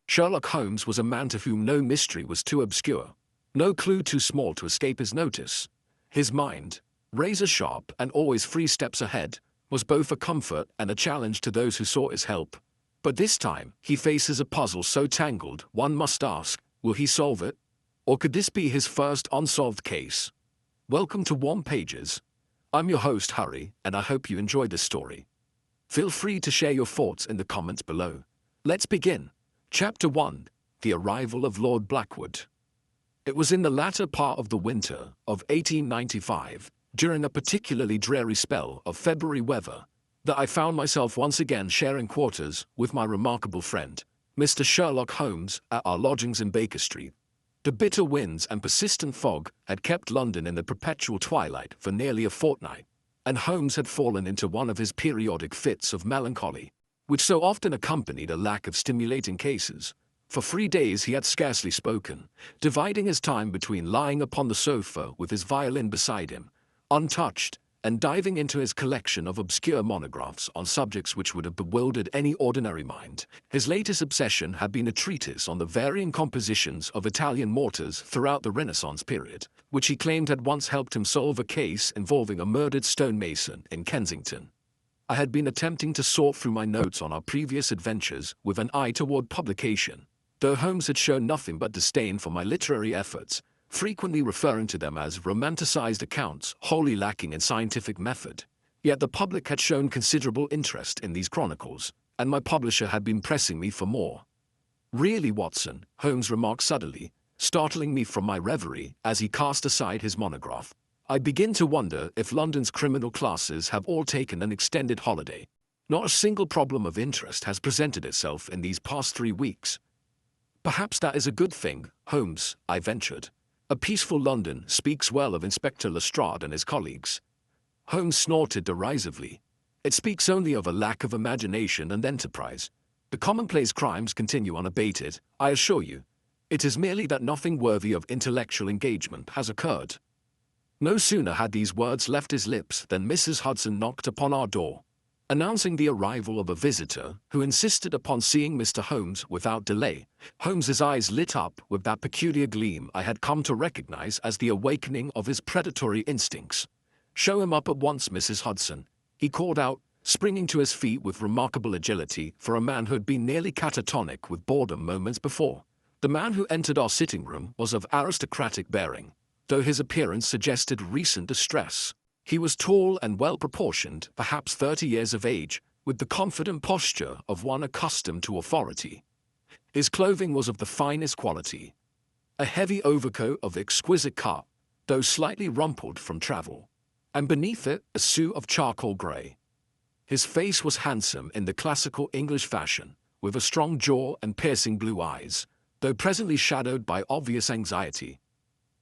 Sherlock Holmes was a man to whom no mystery was too obscure, no clue too small to escape his notice. His mind, razor-sharp and always 3 steps ahead, was both a comfort and a challenge to those who sought his help. But this time, he faces a puzzle so tangled, one must ask, will he solve it? Or could this be his first unsolved case? Welcome to Warm Pages. I'm your host, Harry, and I hope you enjoyed this story. Feel free to share your thoughts in the comments below. Let's begin. Chapter 1. The Arrival of Lord Blackwood. It was in the latter part of the winter of 1895, during a particularly dreary spell of February weather, that I found myself once again sharing quarters with my remarkable friend, Mr. Sherlock Holmes, at our lodgings in Baker Street. The bitter winds and persistent fog had kept London in the perpetual twilight for nearly a fortnight, and Holmes had fallen into one of his periodic fits of melancholy, which so often accompanied a lack of stimulating cases. For 3 days he had scarcely spoken, dividing his time between lying upon the sofa with his violin beside him, untouched, and diving into his collection of obscure monographs on subjects which would have bewildered any ordinary mind. His latest obsession had been a treatise on the varying compositions of Italian mortars throughout the Renaissance period, which he claimed had once helped him solve a case involving a murdered stonemason in Kensington. I had been attempting to sort through my notes on our previous adventures with an eye toward publication, though Holmes had shown nothing but disdain for my literary efforts, frequently referring to them as romanticized accounts wholly lacking in scientific method. Yet the public had shown considerable interest in these chronicles, and my publisher had been pressing me for more. "Really, Watson," Holmes remarked suddenly, startling me from my reverie as he cast aside his monograph, "I begin to wonder if London's criminal classes have all taken an extended holiday. Not a single problem of interest has presented itself in these past 3 weeks." "Perhaps that is a good thing, Holmes," I ventured. "A peaceful London speaks well of Inspector Lestrade and his colleagues." Holmes snorted derisively. "It speaks only of a lack of imagination and enterprise. The commonplace crimes continue unabated, I assure you. It is merely that nothing worthy of intellectual engagement has occurred." No sooner had these words left his lips than Mrs. Hudson knocked upon our door, announcing the arrival of a visitor who insisted upon seeing Mr. Holmes without delay. Holmes's eyes lit up with that peculiar gleam I had come to recognize as the awakening of his predatory instincts. "Show him up at once, Mrs. Hudson," he called out, springing to his feet with remarkable agility for a man who had been nearly catatonic with boredom moments before. The man who entered our sitting room was of aristocratic bearing, though his appearance suggested recent distress. He was tall and well-proportioned, perhaps 30 years of age, with the confident posture of one accustomed to authority. His clothing was of the finest quality. A heavy overcoat of exquisite cut, though slightly rumpled from travel, and beneath it a suit of charcoal grey. His face was handsome in the classical English fashion, with a strong jaw and piercing blue eyes, though presently shadowed by obvious anxiety.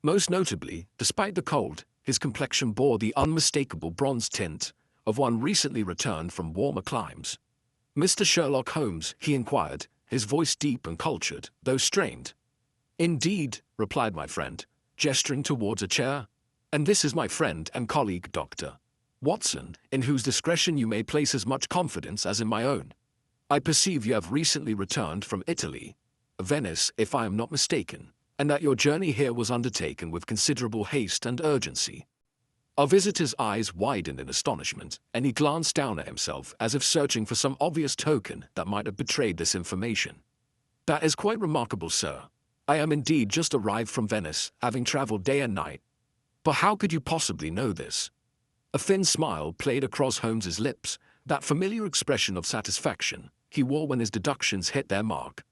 Most notably, despite the cold, his complexion bore the unmistakable bronze tint of one recently returned from warmer climes. "Mr. Sherlock Holmes?" he inquired, his voice deep and cultured, though strained. "Indeed," replied my friend, gesturing towards a chair. "And this is my friend and colleague, Dr. Watson, in whose discretion you may place as much confidence as in my own. I perceive you have recently returned from Italy, Venice if I am not mistaken, and that your journey here was undertaken with considerable haste and urgency." Our visitor's eyes widened in astonishment, and he glanced down at himself as if searching for some obvious token that might have betrayed this information. "That is quite remarkable, sir. I am indeed just arrived from Venice, having traveled day and night. But how could you possibly know this?" A thin smile played across Holmes's lips, that familiar expression of satisfaction he wore when his deductions hit their mark.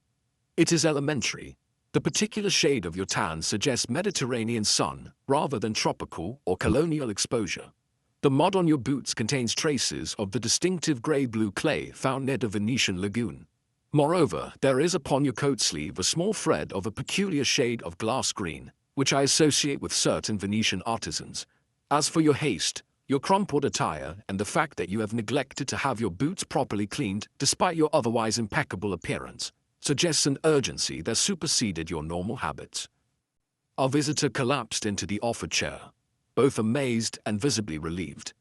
"It is elementary. The particular shade of your tan suggests Mediterranean sun rather than tropical or colonial exposure. The mud on your boots contains traces of the distinctive grey-blue clay found near the Venetian lagoon. Moreover, there is upon your coat sleeve a small thread of a peculiar shade of glass green, which I associate with certain Venetian artisans. As for your haste, your crumpled attire, and the fact that you have neglected to have your boots properly cleaned despite your otherwise impeccable appearance, suggests an urgency that superseded your normal habits." Our visitor collapsed into the offered chair, both amazed and visibly relieved.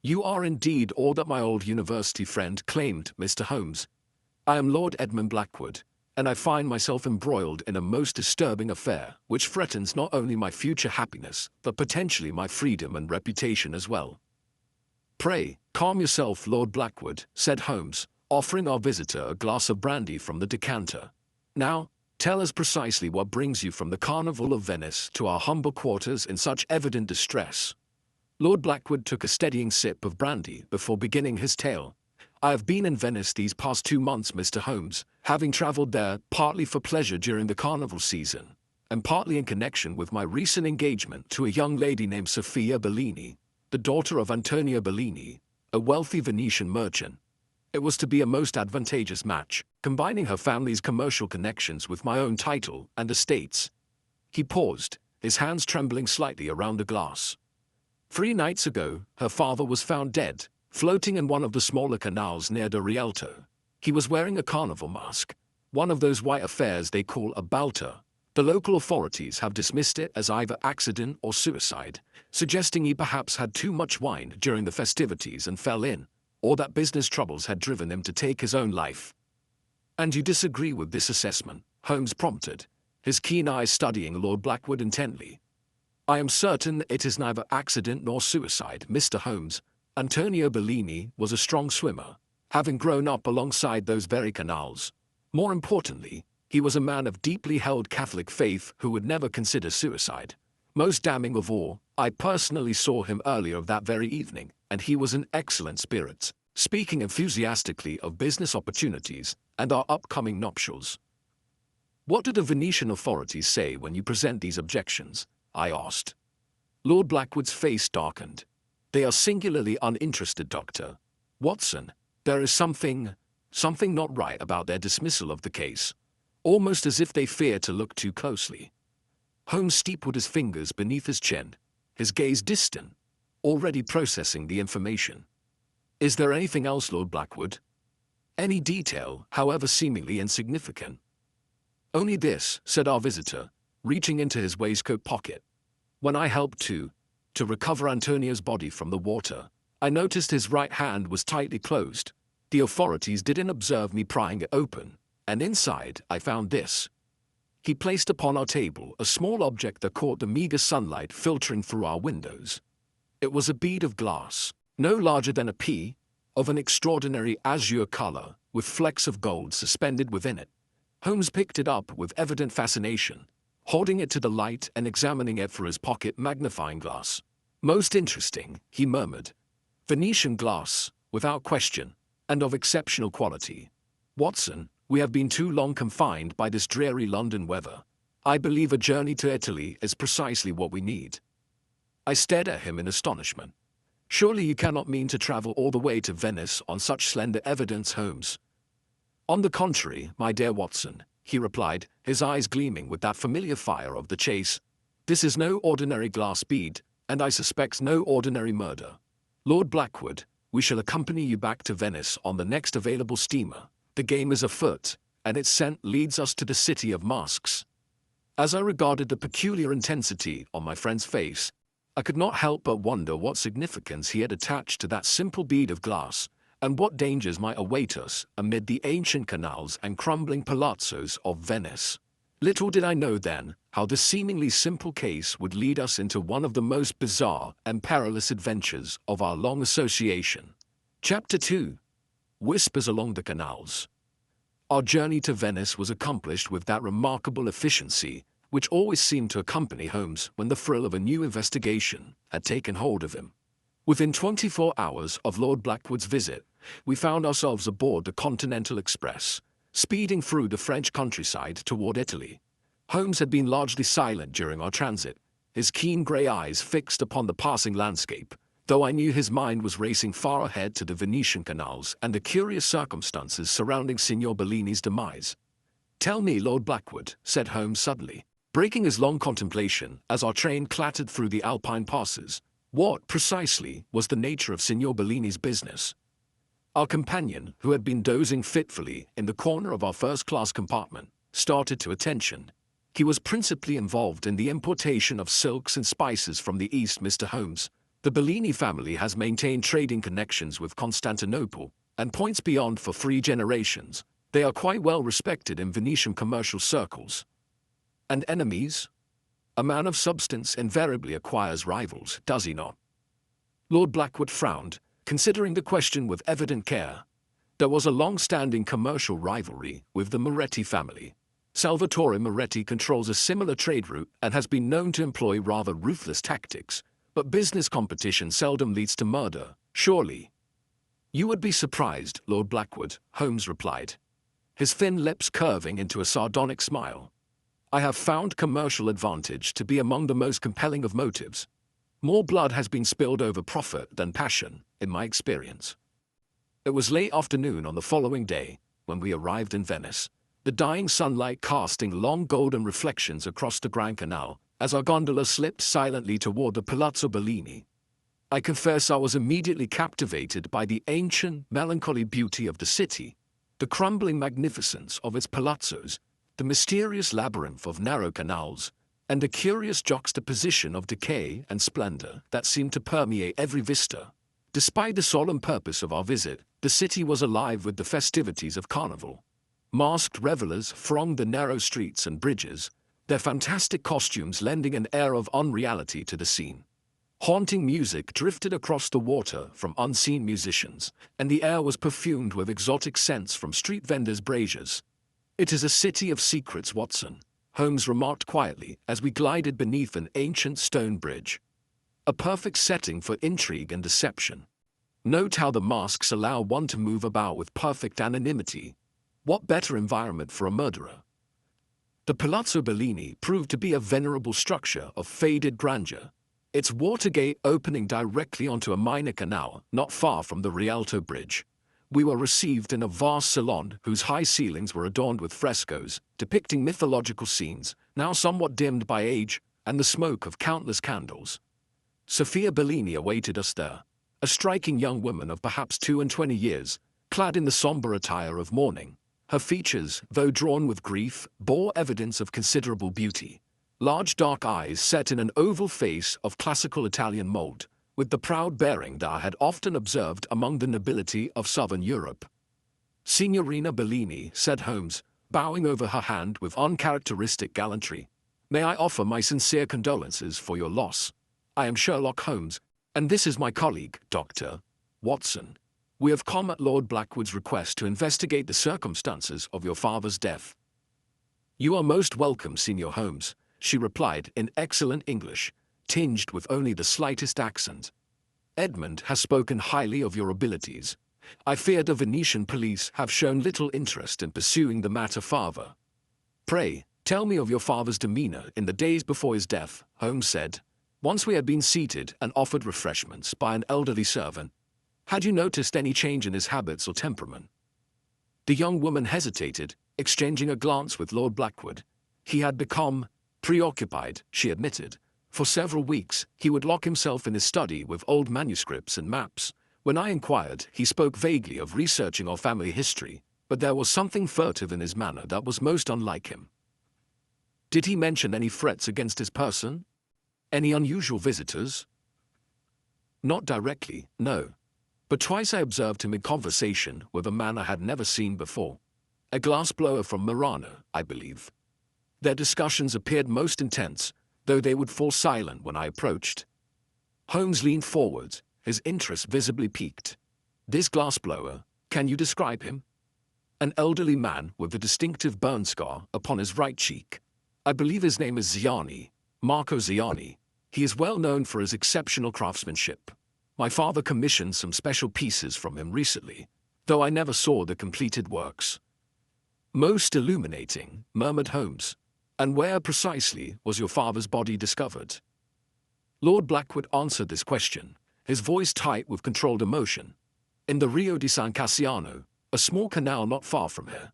"You are indeed all that my old university friend claimed, Mr. Holmes. I am Lord Edmund Blackwood, and I find myself embroiled in a most disturbing affair, which threatens not only my future happiness, but potentially my freedom and reputation as well." "Pray, calm yourself, Lord Blackwood," said Holmes, offering our visitor a glass of brandy from the decanter. "Now, tell us precisely what brings you from the Carnival of Venice to our humble quarters in such evident distress." Lord Blackwood took a steadying sip of brandy before beginning his tale. "I have been in Venice these past 2 months, Mr. Holmes, having traveled there partly for pleasure during the carnival season, and partly in connection with my recent engagement to a young lady named Sophia Bellini, the daughter of Antonio Bellini, a wealthy Venetian merchant. It was to be a most advantageous match, combining her family's commercial connections with my own title and estates." He paused, his hands trembling slightly around the glass. 3 nights ago, her father was found dead, floating in one of the smaller canals near the Rialto. He was wearing a carnival mask, one of those white affairs they call a balter. The local authorities have dismissed it as either accident or suicide, suggesting he perhaps had too much wine during the festivities and fell in, or that business troubles had driven him to take his own life. "And you disagree with this assessment?" Holmes prompted, his keen eyes studying Lord Blackwood intently. "I am certain it is neither accident nor suicide, Mr. Holmes. Antonio Bellini was a strong swimmer, having grown up alongside those very canals. More importantly, he was a man of deeply held Catholic faith who would never consider suicide. Most damning of all, I personally saw him earlier that very evening, and he was in excellent spirits, speaking enthusiastically of business opportunities and our upcoming nuptials." "What do the Venetian authorities say when you present these objections?" I asked. Lord Blackwood's face darkened. "They are singularly uninterested, Dr. Watson. There is something not right about their dismissal of the case, almost as if they fear to look too closely." Holmes steepled his fingers beneath his chin, his gaze distant, already processing the information. "Is there anything else, Lord Blackwood? Any detail, however seemingly insignificant?" "Only this," said our visitor, reaching into his waistcoat pocket. "When I helped to recover Antonio's body from the water, I noticed his right hand was tightly closed. The authorities didn't observe me prying it open, and inside I found this." He placed upon our table a small object that caught the meager sunlight filtering through our windows. It was a bead of glass, no larger than a pea, of an extraordinary azure color, with flecks of gold suspended within it. Holmes picked it up with evident fascination, holding it to the light and examining it through his pocket magnifying glass. "Most interesting," he murmured. "Venetian glass, without question, and of exceptional quality. Watson, we have been too long confined by this dreary London weather. I believe a journey to Italy is precisely what we need." I stared at him in astonishment. "Surely you cannot mean to travel all the way to Venice on such slender evidence, Holmes?" "On the contrary, my dear Watson," he replied, his eyes gleaming with that familiar fire of the chase. "This is no ordinary glass bead, and I suspect no ordinary murder. Lord Blackwood, we shall accompany you back to Venice on the next available steamer. The game is afoot, and its scent leads us to the city of masks." As I regarded the peculiar intensity on my friend's face, I could not help but wonder what significance he had attached to that simple bead of glass, and what dangers might await us amid the ancient canals and crumbling palazzos of Venice. Little did I know then how this seemingly simple case would lead us into one of the most bizarre and perilous adventures of our long association. Chapter 2. Whispers Along the Canals. Our journey to Venice was accomplished with that remarkable efficiency which always seemed to accompany Holmes when the thrill of a new investigation had taken hold of him. Within 24 hours of Lord Blackwood's visit, we found ourselves aboard the Continental Express, speeding through the French countryside toward Italy. Holmes had been largely silent during our transit, his keen grey eyes fixed upon the passing landscape, though I knew his mind was racing far ahead to the Venetian canals and the curious circumstances surrounding Signor Bellini's demise. "Tell me, Lord Blackwood," said Holmes suddenly, breaking his long contemplation as our train clattered through the Alpine passes, "what, precisely, was the nature of Signor Bellini's business?" Our companion, who had been dozing fitfully in the corner of our first-class compartment, started to attention. "He was principally involved in the importation of silks and spices from the East, Mr. Holmes. The Bellini family has maintained trading connections with Constantinople and points beyond for 3 generations. They are quite well respected in Venetian commercial circles. And enemies? A man of substance invariably acquires rivals, does he not? Lord Blackwood frowned, considering the question with evident care. There was a long-standing commercial rivalry with the Moretti family. Salvatore Moretti controls a similar trade route and has been known to employ rather ruthless tactics, but business competition seldom leads to murder, surely. You would be surprised, Lord Blackwood, Holmes replied, his thin lips curving into a sardonic smile. I have found commercial advantage to be among the most compelling of motives. More blood has been spilled over profit than passion, in my experience. It was late afternoon on the following day when we arrived in Venice, the dying sunlight casting long golden reflections across the Grand Canal as our gondola slipped silently toward the Palazzo Bellini. I confess I was immediately captivated by the ancient, melancholy beauty of the city, the crumbling magnificence of its palazzos, the mysterious labyrinth of narrow canals, and the curious juxtaposition of decay and splendor that seemed to permeate every vista. Despite the solemn purpose of our visit, the city was alive with the festivities of Carnival. Masked revelers thronged the narrow streets and bridges, their fantastic costumes lending an air of unreality to the scene. Haunting music drifted across the water from unseen musicians, and the air was perfumed with exotic scents from street vendors' braziers. It is a city of secrets, Watson, Holmes remarked quietly as we glided beneath an ancient stone bridge. A perfect setting for intrigue and deception. Note how the masks allow one to move about with perfect anonymity. What better environment for a murderer? The Palazzo Bellini proved to be a venerable structure of faded grandeur, its watergate opening directly onto a minor canal not far from the Rialto Bridge. We were received in a vast salon whose high ceilings were adorned with frescoes depicting mythological scenes, now somewhat dimmed by age and the smoke of countless candles. Sophia Bellini awaited us there, a striking young woman of perhaps 22 years, clad in the somber attire of mourning. Her features, though drawn with grief, bore evidence of considerable beauty. Large dark eyes set in an oval face of classical Italian mold, with the proud bearing that I had often observed among the nobility of southern Europe. Signorina Bellini, said Holmes, bowing over her hand with uncharacteristic gallantry, may I offer my sincere condolences for your loss. I am Sherlock Holmes, and this is my colleague, Dr. Watson. We have come at Lord Blackwood's request to investigate the circumstances of your father's death. You are most welcome, Signor Holmes, she replied in excellent English, tinged with only the slightest accent. Edmund has spoken highly of your abilities. I fear the Venetian police have shown little interest in pursuing the matter farther. Pray, tell me of your father's demeanor in the days before his death, Holmes said. Once we had been seated and offered refreshments by an elderly servant, had you noticed any change in his habits or temperament? The young woman hesitated, exchanging a glance with Lord Blackwood. He had become preoccupied, she admitted. For several weeks, he would lock himself in his study with old manuscripts and maps. When I inquired, he spoke vaguely of researching our family history, but there was something furtive in his manner that was most unlike him. Did he mention any threats against his person? Any unusual visitors? Not directly, no. But twice I observed him in conversation with a man I had never seen before. A glassblower from Murano, I believe. Their discussions appeared most intense, though they would fall silent when I approached. Holmes leaned forward, his interest visibly piqued. This glassblower, can you describe him? An elderly man with a distinctive burn scar upon his right cheek. I believe his name is Ziani, Marco Ziani. He is well known for his exceptional craftsmanship. My father commissioned some special pieces from him recently, though I never saw the completed works. Most illuminating, murmured Holmes. And where precisely was your father's body discovered? Lord Blackwood answered this question, his voice tight with controlled emotion. In the Rio di San Cassiano, a small canal not far from here.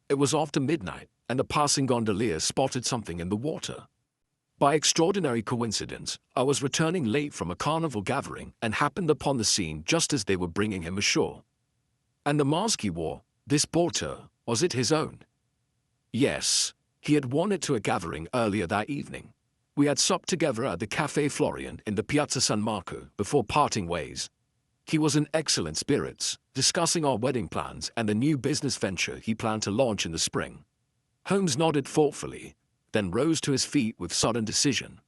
It was after midnight, and a passing gondolier spotted something in the water. By extraordinary coincidence, I was returning late from a carnival gathering and happened upon the scene just as they were bringing him ashore. And the mask he wore, this porter, was it his own? Yes, he had worn it to a gathering earlier that evening. We had supped together at the Café Florian in the Piazza San Marco before parting ways. He was in excellent spirits, discussing our wedding plans and the new business venture he planned to launch in the spring. Holmes nodded thoughtfully, then rose to his feet with sudden decision.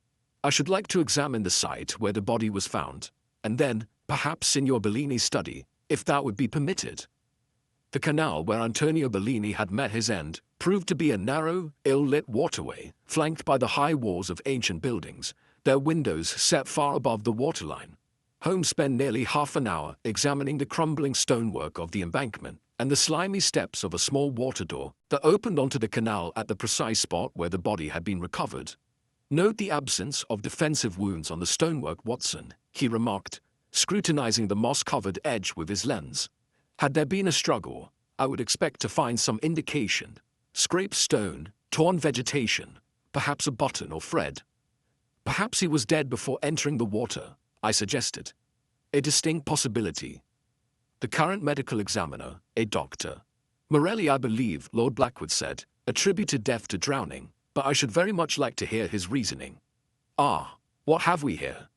I should like to examine the site where the body was found, and then, perhaps Signor Bellini's study, if that would be permitted. The canal where Antonio Bellini had met his end proved to be a narrow, ill-lit waterway, flanked by the high walls of ancient buildings, their windows set far above the waterline. Holmes spent nearly half an hour examining the crumbling stonework of the embankment and the slimy steps of a small water door that opened onto the canal at the precise spot where the body had been recovered. "Note the absence of defensive wounds on the stonework, Watson," he remarked, scrutinizing the moss-covered edge with his lens. "Had there been a struggle, I would expect to find some indication. Scraped stone, torn vegetation, perhaps a button or thread." "Perhaps he was dead before entering the water," I suggested. "A distinct possibility. The current medical examiner, a doctor, Morelli, I believe, Lord Blackwood said, attributed death to drowning, but I should very much like to hear his reasoning." "Ah, what have we here?"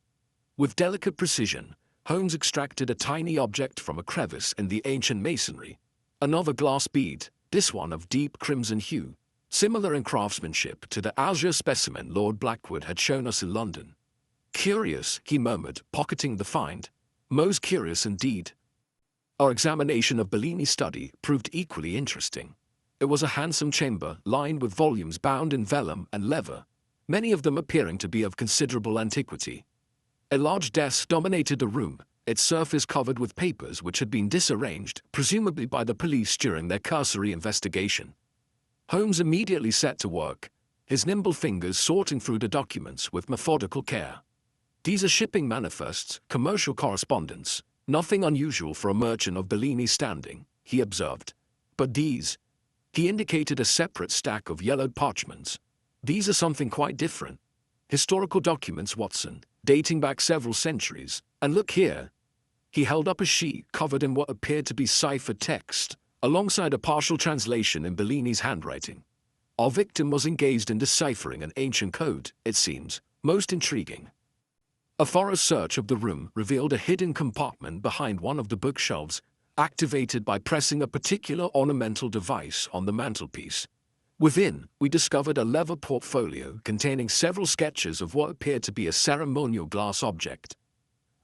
With delicate precision, Holmes extracted a tiny object from a crevice in the ancient masonry. Another glass bead, this one of deep crimson hue, similar in craftsmanship to the azure specimen Lord Blackwood had shown us in London. "Curious," he murmured, pocketing the find. "Most curious indeed." Our examination of Bellini's study proved equally interesting. It was a handsome chamber lined with volumes bound in vellum and leather, many of them appearing to be of considerable antiquity. A large desk dominated the room, its surface covered with papers which had been disarranged, presumably by the police during their cursory investigation. Holmes immediately set to work, his nimble fingers sorting through the documents with methodical care. "These are shipping manifests, commercial correspondence, nothing unusual for a merchant of Bellini's standing," he observed. "But these," he indicated a separate stack of yellowed parchments. "These are something quite different. Historical documents, Watson, dating back several centuries. And look here." He held up a sheet covered in what appeared to be ciphered text, alongside a partial translation in Bellini's handwriting. Our victim was engaged in deciphering an ancient code, it seems, most intriguing. A thorough search of the room revealed a hidden compartment behind one of the bookshelves, activated by pressing a particular ornamental device on the mantelpiece. Within, we discovered a leather portfolio containing several sketches of what appeared to be a ceremonial glass object.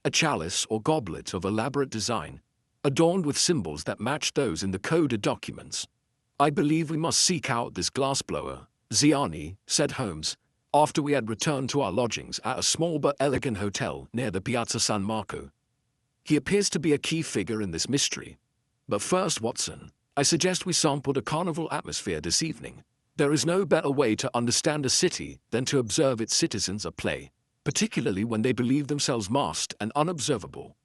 A chalice or goblet of elaborate design, adorned with symbols that matched those in the coded documents. "I believe we must seek out this glassblower, Ziani," said Holmes, after we had returned to our lodgings at a small but elegant hotel near the Piazza San Marco. "He appears to be a key figure in this mystery. But first, Watson, I suggest we sample the carnival atmosphere this evening. There is no better way to understand a city than to observe its citizens at play, particularly when they believe themselves masked and unobservable."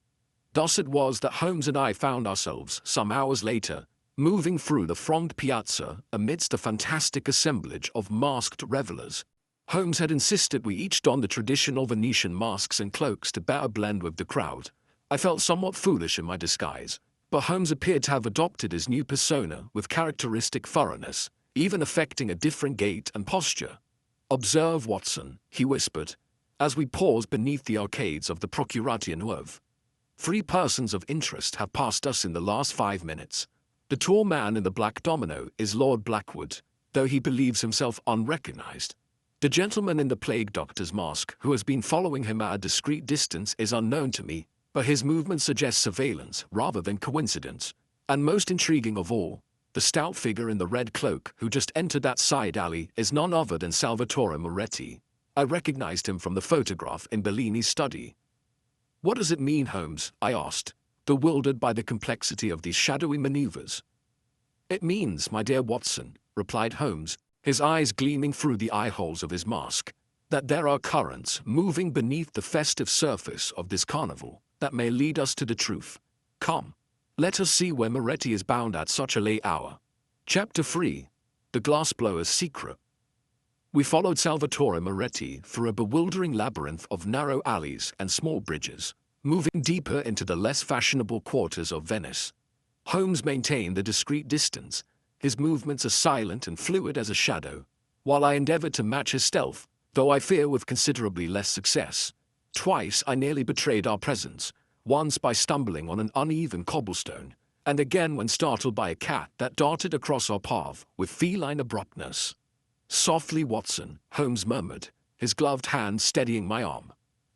Thus it was that Holmes and I found ourselves, some hours later, moving through the thronged piazza amidst a fantastic assemblage of masked revelers. Holmes had insisted we each don the traditional Venetian masks and cloaks to better blend with the crowd. I felt somewhat foolish in my disguise, but Holmes appeared to have adopted his new persona with characteristic thoroughness, even affecting a different gait and posture. "Observe, Watson," he whispered, as we paused beneath the arcades of the Procuratia Nuove. "3 persons of interest have passed us in the last 5 minutes. The tall man in the black domino is Lord Blackwood, though he believes himself unrecognized. The gentleman in the plague doctor's mask who has been following him at a discreet distance is unknown to me, but his movements suggest surveillance rather than coincidence. And most intriguing of all, the stout figure in the red cloak who just entered that side alley is none other than Salvatore Moretti. I recognized him from the photograph in Bellini's study." "What does it mean, Holmes?" I asked, bewildered by the complexity of these shadowy maneuvers. "It means, my dear Watson," replied Holmes, his eyes gleaming through the eye-holes of his mask, "that there are currents moving beneath the festive surface of this carnival that may lead us to the truth. Come, let us see where Moretti is bound at such a late hour." Chapter 3. The Glassblower's Secret. We followed Salvatore Moretti through a bewildering labyrinth of narrow alleys and small bridges, moving deeper into the less fashionable quarters of Venice. Holmes maintained a discreet distance, his movements as silent and fluid as a shadow, while I endeavored to match his stealth, though I fear with considerably less success. Twice I nearly betrayed our presence, once by stumbling on an uneven cobblestone, and again when startled by a cat that darted across our path with feline abruptness. "Softly, Watson," Holmes murmured, his gloved hand steadying my arm.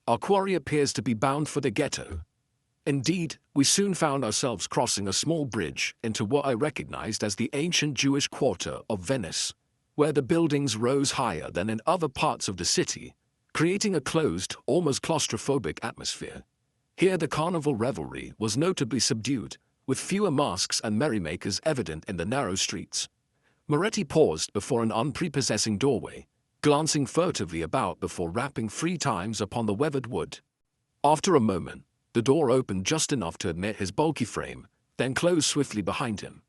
"Our quarry appears to be bound for the ghetto." Indeed, we soon found ourselves crossing a small bridge into what I recognized as the ancient Jewish quarter of Venice, where the buildings rose higher than in other parts of the city, creating a closed, almost claustrophobic atmosphere. Here the carnival revelry was notably subdued, with fewer masks and merrymakers evident in the narrow streets. Moretti paused before an unprepossessing doorway, glancing furtively about before rapping 3 times upon the weathered wood. After a moment, the door opened just enough to admit his bulky frame, then closed swiftly behind him.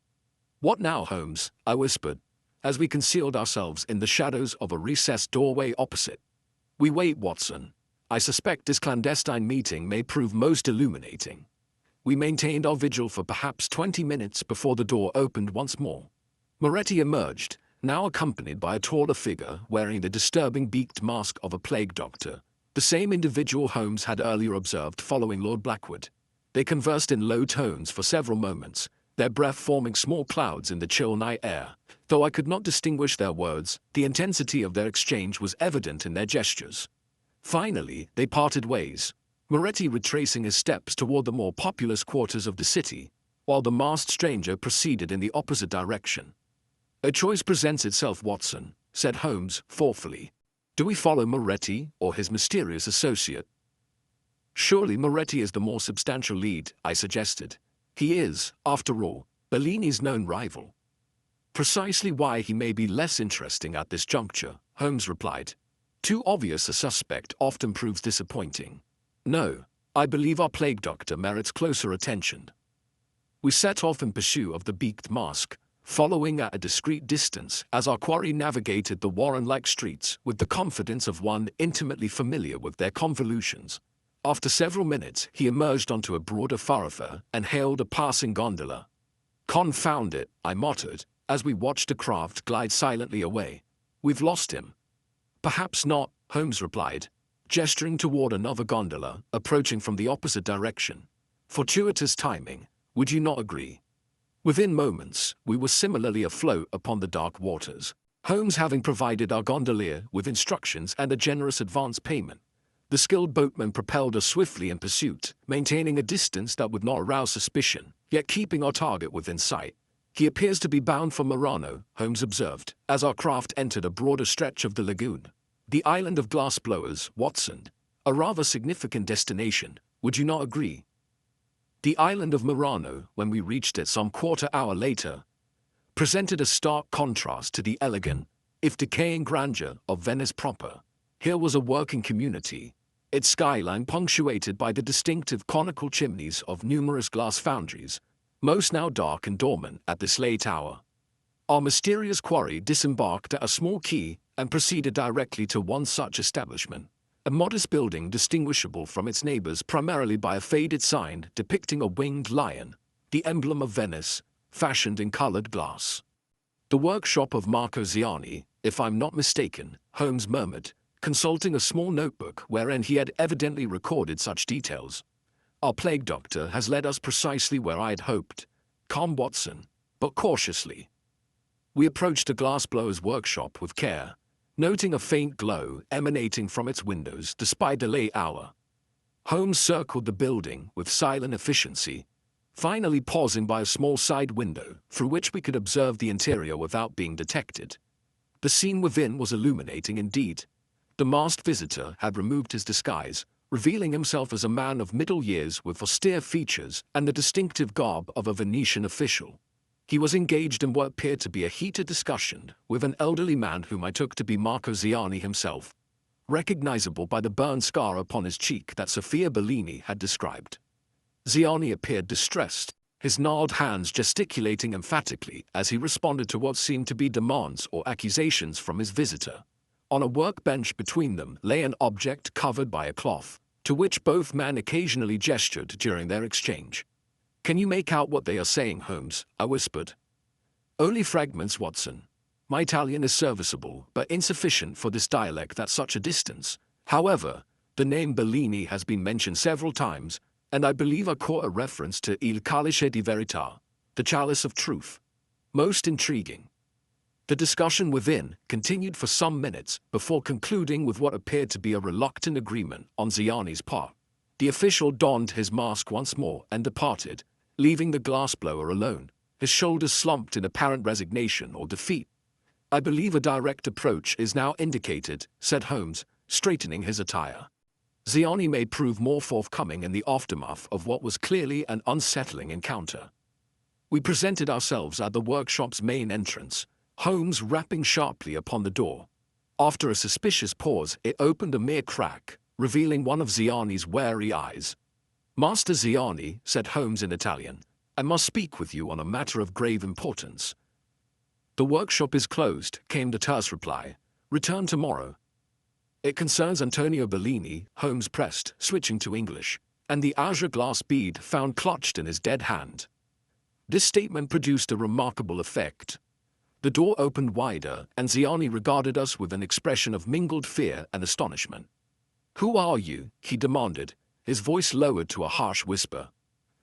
"What now, Holmes?" I whispered, as we concealed ourselves in the shadows of a recessed doorway opposite. "We wait, Watson. I suspect this clandestine meeting may prove most illuminating." We maintained our vigil for perhaps 20 minutes before the door opened once more. Moretti emerged, now accompanied by a taller figure wearing the disturbing beaked mask of a plague doctor, the same individual Holmes had earlier observed following Lord Blackwood. They conversed in low tones for several moments, their breath forming small clouds in the chill night air. Though I could not distinguish their words, the intensity of their exchange was evident in their gestures. Finally, they parted ways, Moretti retracing his steps toward the more populous quarters of the city, while the masked stranger proceeded in the opposite direction. "A choice presents itself, Watson," said Holmes thoughtfully. "Do we follow Moretti or his mysterious associate?" "Surely Moretti is the more substantial lead," I suggested. "He is, after all, Bellini's known rival." "Precisely why he may be less interesting at this juncture," Holmes replied. "Too obvious a suspect often proves disappointing. No, I believe our plague doctor merits closer attention." We set off in pursuit of the beaked mask, following at a discreet distance as our quarry navigated the Warren-like streets with the confidence of one intimately familiar with their convolutions. After several minutes, he emerged onto a broader thoroughfare and hailed a passing gondola. "Confound it," I muttered, as we watched the craft glide silently away. "We've lost him." "Perhaps not," Holmes replied, gesturing toward another gondola, approaching from the opposite direction. "Fortuitous timing, would you not agree?" Within moments, we were similarly afloat upon the dark waters, Holmes having provided our gondolier with instructions and a generous advance payment. The skilled boatman propelled us swiftly in pursuit, maintaining a distance that would not arouse suspicion, yet keeping our target within sight. "He appears to be bound for Murano," Holmes observed, as our craft entered a broader stretch of the lagoon. "The island of glassblowers, Watson. A rather significant destination, would you not agree?" The island of Murano, when we reached it some quarter-hour later, presented a stark contrast to the elegant, if decaying grandeur of Venice proper. Here was a working community, its skyline punctuated by the distinctive conical chimneys of numerous glass foundries, most now dark and dormant at this late hour. Our mysterious quarry disembarked at a small quay and proceeded directly to one such establishment, a modest building distinguishable from its neighbors primarily by a faded sign depicting a winged lion, the emblem of Venice, fashioned in colored glass. "The workshop of Marco Ziani, if I'm not mistaken," Holmes murmured, consulting a small notebook wherein he had evidently recorded such details. "Our plague doctor has led us precisely where I had hoped. Calm, Watson, but cautiously." We approached the glassblower's workshop with care, noting a faint glow emanating from its windows despite the late hour. Holmes circled the building with silent efficiency, finally pausing by a small side window through which we could observe the interior without being detected. The scene within was illuminating indeed. The masked visitor had removed his disguise, revealing himself as a man of middle years with austere features and the distinctive garb of a Venetian official. He was engaged in what appeared to be a heated discussion with an elderly man whom I took to be Marco Ziani himself, recognizable by the burn scar upon his cheek that Sophia Bellini had described. Ziani appeared distressed, his gnarled hands gesticulating emphatically as he responded to what seemed to be demands or accusations from his visitor. On a workbench between them lay an object covered by a cloth, to which both men occasionally gestured during their exchange. "Can you make out what they are saying, Holmes?" I whispered. "Only fragments, Watson. My Italian is serviceable, but insufficient for this dialect at such a distance. However, the name Bellini has been mentioned several times, And I believe I caught a reference to Il Calice di Verità, the chalice of truth. Most intriguing. The discussion within continued for some minutes before concluding with what appeared to be a reluctant agreement on Ziani's part. The official donned his mask once more and departed, leaving the glassblower alone, his shoulders slumped in apparent resignation or defeat. I believe a direct approach is now indicated, said Holmes, straightening his attire. Ziani may prove more forthcoming in the aftermath of what was clearly an unsettling encounter. We presented ourselves at the workshop's main entrance, Holmes rapping sharply upon the door. After a suspicious pause, it opened a mere crack, revealing one of Ziani's wary eyes. Master Ziani, said Holmes in Italian, I must speak with you on a matter of grave importance. The workshop is closed, came the terse reply. Return tomorrow. It concerns Antonio Bellini, Holmes pressed, switching to English, and the azure glass bead found clutched in his dead hand. This statement produced a remarkable effect. The door opened wider, and Ziani regarded us with an expression of mingled fear and astonishment. Who are you? He demanded, his voice lowered to a harsh whisper.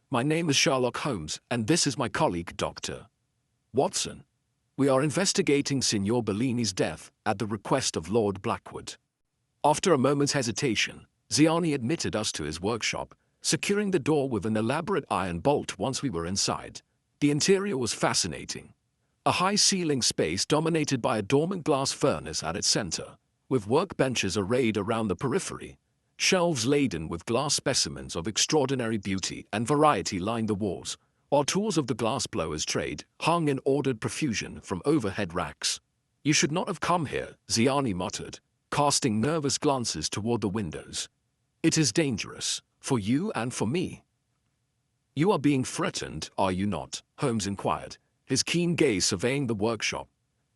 My name is Sherlock Holmes, and this is my colleague, Dr. Watson. We are investigating Signor Bellini's death at the request of Lord Blackwood. After a moment's hesitation, Ziani admitted us to his workshop, securing the door with an elaborate iron bolt once we were inside. The interior was fascinating. A high-ceiling space dominated by a dormant glass furnace at its center, with workbenches arrayed around the periphery. Shelves laden with glass specimens of extraordinary beauty and variety lined the walls, while tools of the glassblower's trade hung in ordered profusion from overhead racks. You should not have come here, Ziani muttered, casting nervous glances toward the windows. It is dangerous, for you and for me. You are being threatened, are you not? Holmes inquired, his keen gaze surveying the workshop.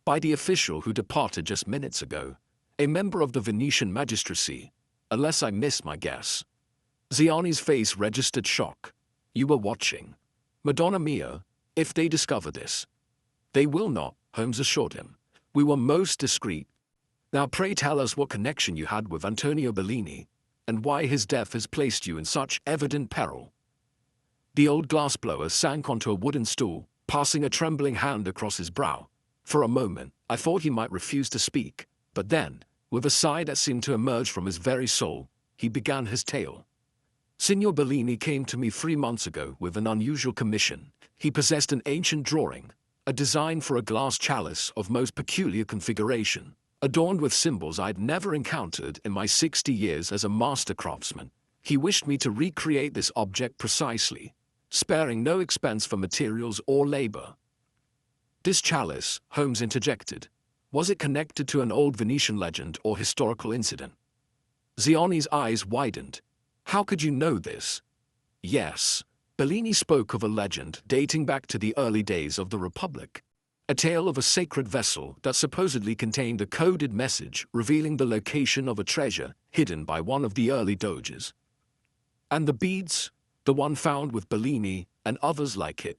By the official who departed just minutes ago, a member of the Venetian magistracy, unless I miss my guess. Ziani's face registered shock. You were watching. Madonna mia, if they discover this. They will not, Holmes assured him. We were most discreet. Now pray tell us what connection you had with Antonio Bellini, and why his death has placed you in such evident peril. The old glassblower sank onto a wooden stool, passing a trembling hand across his brow. For a moment, I thought he might refuse to speak, but then, with a sigh that seemed to emerge from his very soul, he began his tale. Signor Bellini came to me 3 months ago with an unusual commission. He possessed an ancient drawing, a design for a glass chalice of most peculiar configuration, adorned with symbols I'd never encountered in my 60 years as a master craftsman. He wished me to recreate this object precisely, sparing no expense for materials or labor. This chalice, Holmes interjected, was it connected to an old Venetian legend or historical incident? Ziani's eyes widened. How could you know this? Yes, Bellini spoke of a legend dating back to the early days of the Republic. A tale of a sacred vessel that supposedly contained a coded message revealing the location of a treasure hidden by one of the early doges. And the beads, the one found with Bellini and others like it.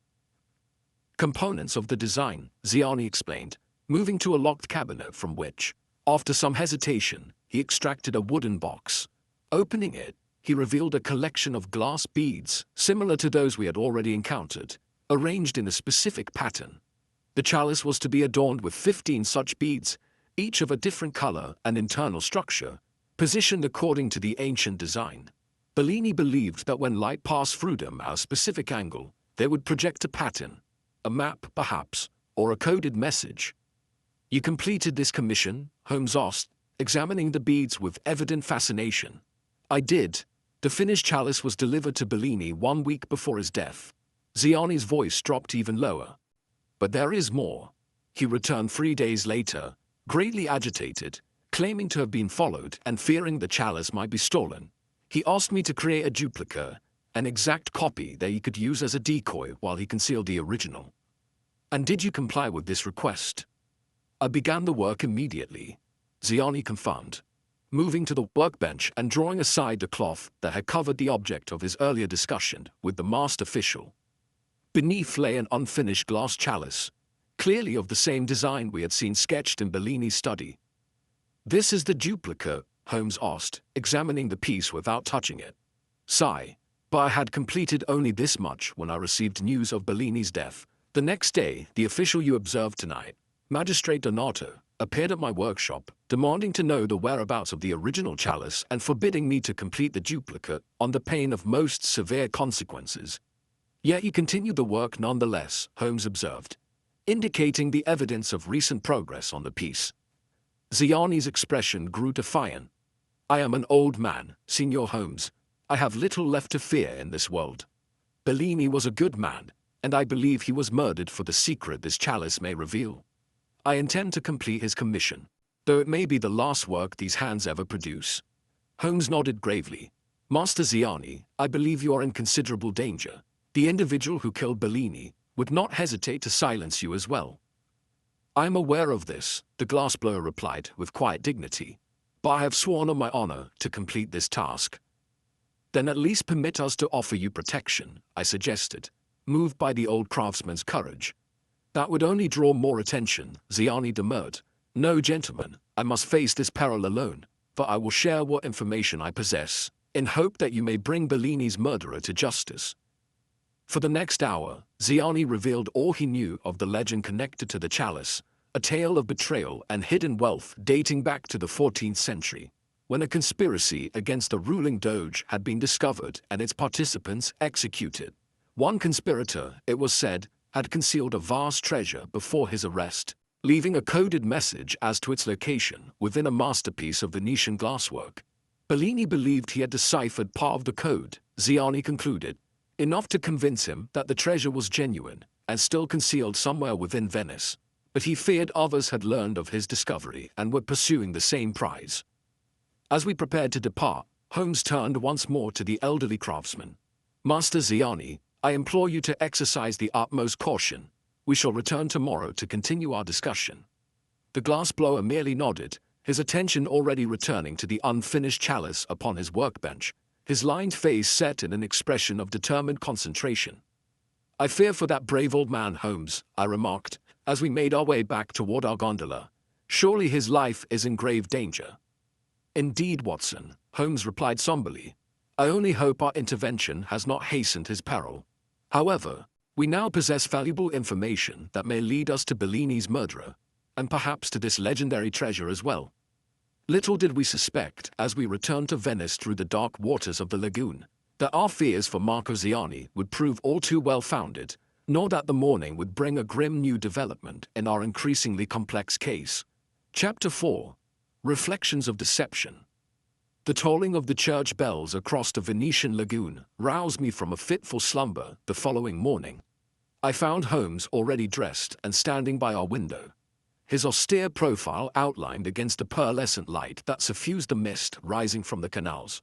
Components of the design, Ziani explained, moving to a locked cabinet from which, after some hesitation, he extracted a wooden box. Opening it, he revealed a collection of glass beads, similar to those we had already encountered, arranged in a specific pattern. The chalice was to be adorned with 15 such beads, each of a different color and internal structure, positioned according to the ancient design. Bellini believed that when light passed through them at a specific angle, they would project a pattern, a map perhaps, or a coded message. You completed this commission? Holmes asked, examining the beads with evident fascination. I did. The finished chalice was delivered to Bellini 1 week before his death. Ziani's voice dropped even lower. But there is more. He returned 3 days later, greatly agitated, claiming to have been followed and fearing the chalice might be stolen. He asked me to create a duplicate, an exact copy that he could use as a decoy while he concealed the original. And did you comply with this request? I began the work immediately, Ziani confirmed, moving to the workbench and drawing aside the cloth that had covered the object of his earlier discussion with the masked official. Beneath lay an unfinished glass chalice, clearly of the same design we had seen sketched in Bellini's study. This is the duplicate, Holmes asked, examining the piece without touching it. Sigh. But I had completed only this much when I received news of Bellini's death. The next day, the official you observed tonight, Magistrate Donato, appeared at my workshop, demanding to know the whereabouts of the original chalice and forbidding me to complete the duplicate on the pain of most severe consequences. Yet you continued the work nonetheless, Holmes observed, indicating the evidence of recent progress on the piece. Ziani's expression grew defiant. I am an old man, Signor Holmes. I have little left to fear in this world. Bellini was a good man, and I believe he was murdered for the secret this chalice may reveal. I intend to complete his commission, though it may be the last work these hands ever produce. Holmes nodded gravely. Master Ziani, I believe you are in considerable danger. The individual who killed Bellini would not hesitate to silence you as well. I am aware of this, the glassblower replied with quiet dignity, but I have sworn on my honor to complete this task. Then at least permit us to offer you protection, I suggested, moved by the old craftsman's courage. That would only draw more attention, Ziani demurred. No, gentlemen, I must face this peril alone, for I will share what information I possess, in hope that you may bring Bellini's murderer to justice. For the next hour, Ziani revealed all he knew of the legend connected to the chalice, a tale of betrayal and hidden wealth dating back to the 14th century, when a conspiracy against the ruling doge had been discovered and its participants executed. One conspirator, it was said, had concealed a vast treasure before his arrest, leaving a coded message as to its location within a masterpiece of Venetian glasswork. Bellini believed he had deciphered part of the code, Ziani concluded, enough to convince him that the treasure was genuine and still concealed somewhere within Venice, but he feared others had learned of his discovery and were pursuing the same prize. As we prepared to depart, Holmes turned once more to the elderly craftsman. Master Ziani, I implore you to exercise the utmost caution. We shall return tomorrow to continue our discussion. The glassblower merely nodded, his attention already returning to the unfinished chalice upon his workbench, his lined face set in an expression of determined concentration. I fear for that brave old man, Holmes, I remarked, as we made our way back toward our gondola. Surely his life is in grave danger. Indeed, Watson, Holmes replied somberly. I only hope our intervention has not hastened his peril. However, we now possess valuable information that may lead us to Bellini's murderer, and perhaps to this legendary treasure as well. Little did we suspect, as we returned to Venice through the dark waters of the lagoon, that our fears for Marco Ziani would prove all too well founded, nor that the morning would bring a grim new development in our increasingly complex case. Chapter 4. Reflections of Deception. The tolling of the church bells across the Venetian lagoon roused me from a fitful slumber the following morning. I found Holmes already dressed and standing by our window, his austere profile outlined against the pearlescent light that suffused the mist rising from the canals.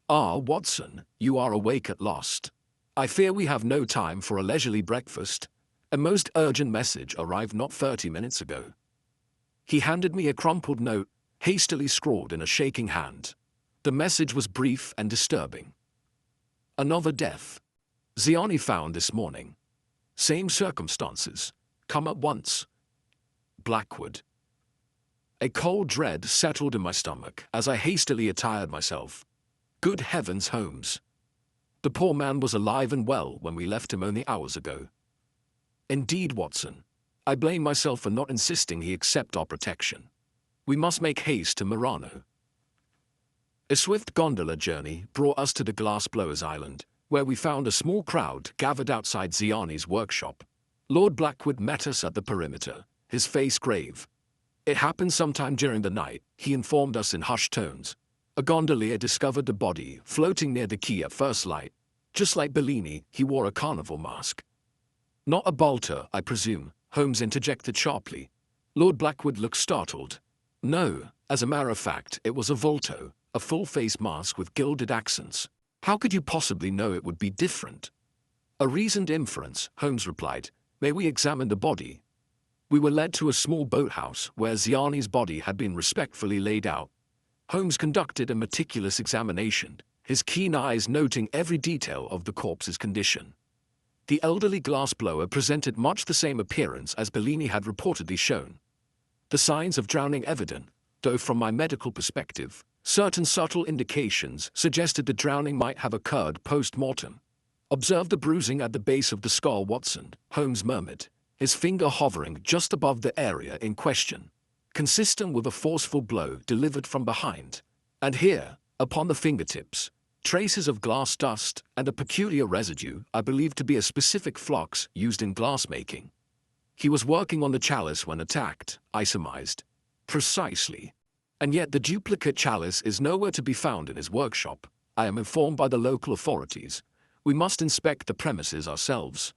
Ah, Watson, you are awake at last. I fear we have no time for a leisurely breakfast. A most urgent message arrived not 30 minutes ago. He handed me a crumpled note, hastily scrawled in a shaking hand. The message was brief and disturbing. Another death. Ziani found this morning. Same circumstances. Come at once. Blackwood. A cold dread settled in my stomach as I hastily attired myself. Good heavens, Holmes. The poor man was alive and well when we left him only hours ago. Indeed, Watson. I blame myself for not insisting he accept our protection. We must make haste to Murano. A swift gondola journey brought us to the glassblower's island, where we found a small crowd gathered outside Ziani's workshop. Lord Blackwood met us at the perimeter, his face grave. It happened sometime during the night, he informed us in hushed tones. A gondolier discovered the body floating near the quay at first light. Just like Bellini, he wore a carnival mask. Not a bolter, I presume, Holmes interjected sharply. Lord Blackwood looked startled. No, as a matter of fact, it was a volto, a full-face mask with gilded accents. How could you possibly know it would be different? A reasoned inference, Holmes replied. May we examine the body? We were led to a small boathouse where Ziani's body had been respectfully laid out. Holmes conducted a meticulous examination, his keen eyes noting every detail of the corpse's condition. The elderly glassblower presented much the same appearance as Bellini had reportedly shown. The signs of drowning evident, though from my medical perspective, Certain subtle indications suggested the drowning might have occurred post-mortem. "Observe the bruising at the base of the skull, Watson," Holmes murmured, his finger hovering just above the area in question, consistent with a forceful blow delivered from behind. "And here, upon the fingertips, traces of glass dust and a peculiar residue I believe to be a specific flux used in glass-making." "He was working on the chalice when attacked," I surmised. "Precisely. And yet the duplicate chalice is nowhere to be found in his workshop. I am informed by the local authorities. We must inspect the premises ourselves."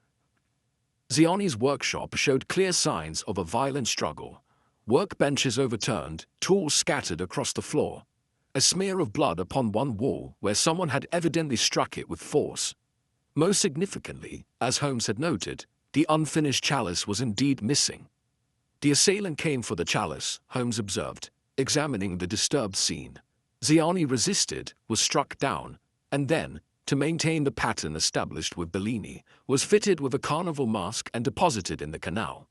Ziani's workshop showed clear signs of a violent struggle. Workbenches overturned, tools scattered across the floor. A smear of blood upon one wall where someone had evidently struck it with force. Most significantly, as Holmes had noted, the unfinished chalice was indeed missing. "The assailant came for the chalice," Holmes observed, examining the disturbed scene. "Ziani resisted, was struck down, and then, to maintain the pattern established with Bellini, was fitted with a carnival mask and deposited in the canal."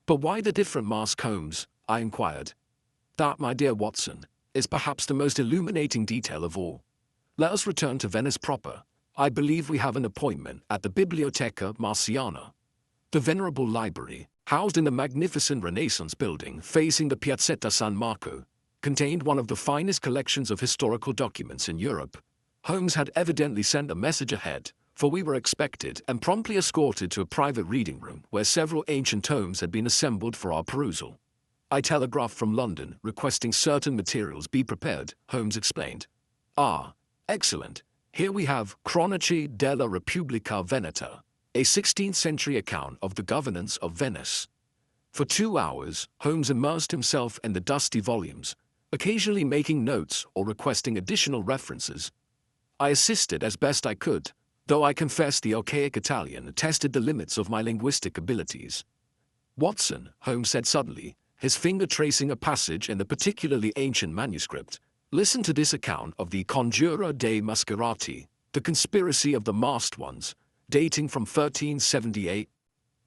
"But why the different mask, Holmes?" I inquired. "That, my dear Watson, is perhaps the most illuminating detail of all. Let us return to Venice proper. I believe we have an appointment at the Biblioteca Marciana. The venerable library, housed in the magnificent Renaissance building facing the Piazzetta San Marco, contained one of the finest collections of historical documents in Europe. Holmes had evidently sent a message ahead, for we were expected and promptly escorted to a private reading room where several ancient tomes had been assembled for our perusal. "I telegraphed from London requesting certain materials be prepared," Holmes explained. "Ah, excellent. Here we have Cronici della Repubblica Veneta, a 16th-century account of the governance of Venice." For 2 hours, Holmes immersed himself in the dusty volumes, occasionally making notes or requesting additional references. I assisted as best I could, though I confess the archaic Italian tested the limits of my linguistic abilities. "Watson," Holmes said suddenly, his finger tracing a passage in the particularly ancient manuscript, "listen to this account of the Congiura dei Mascherati, the conspiracy of the masked ones, dating from 1378.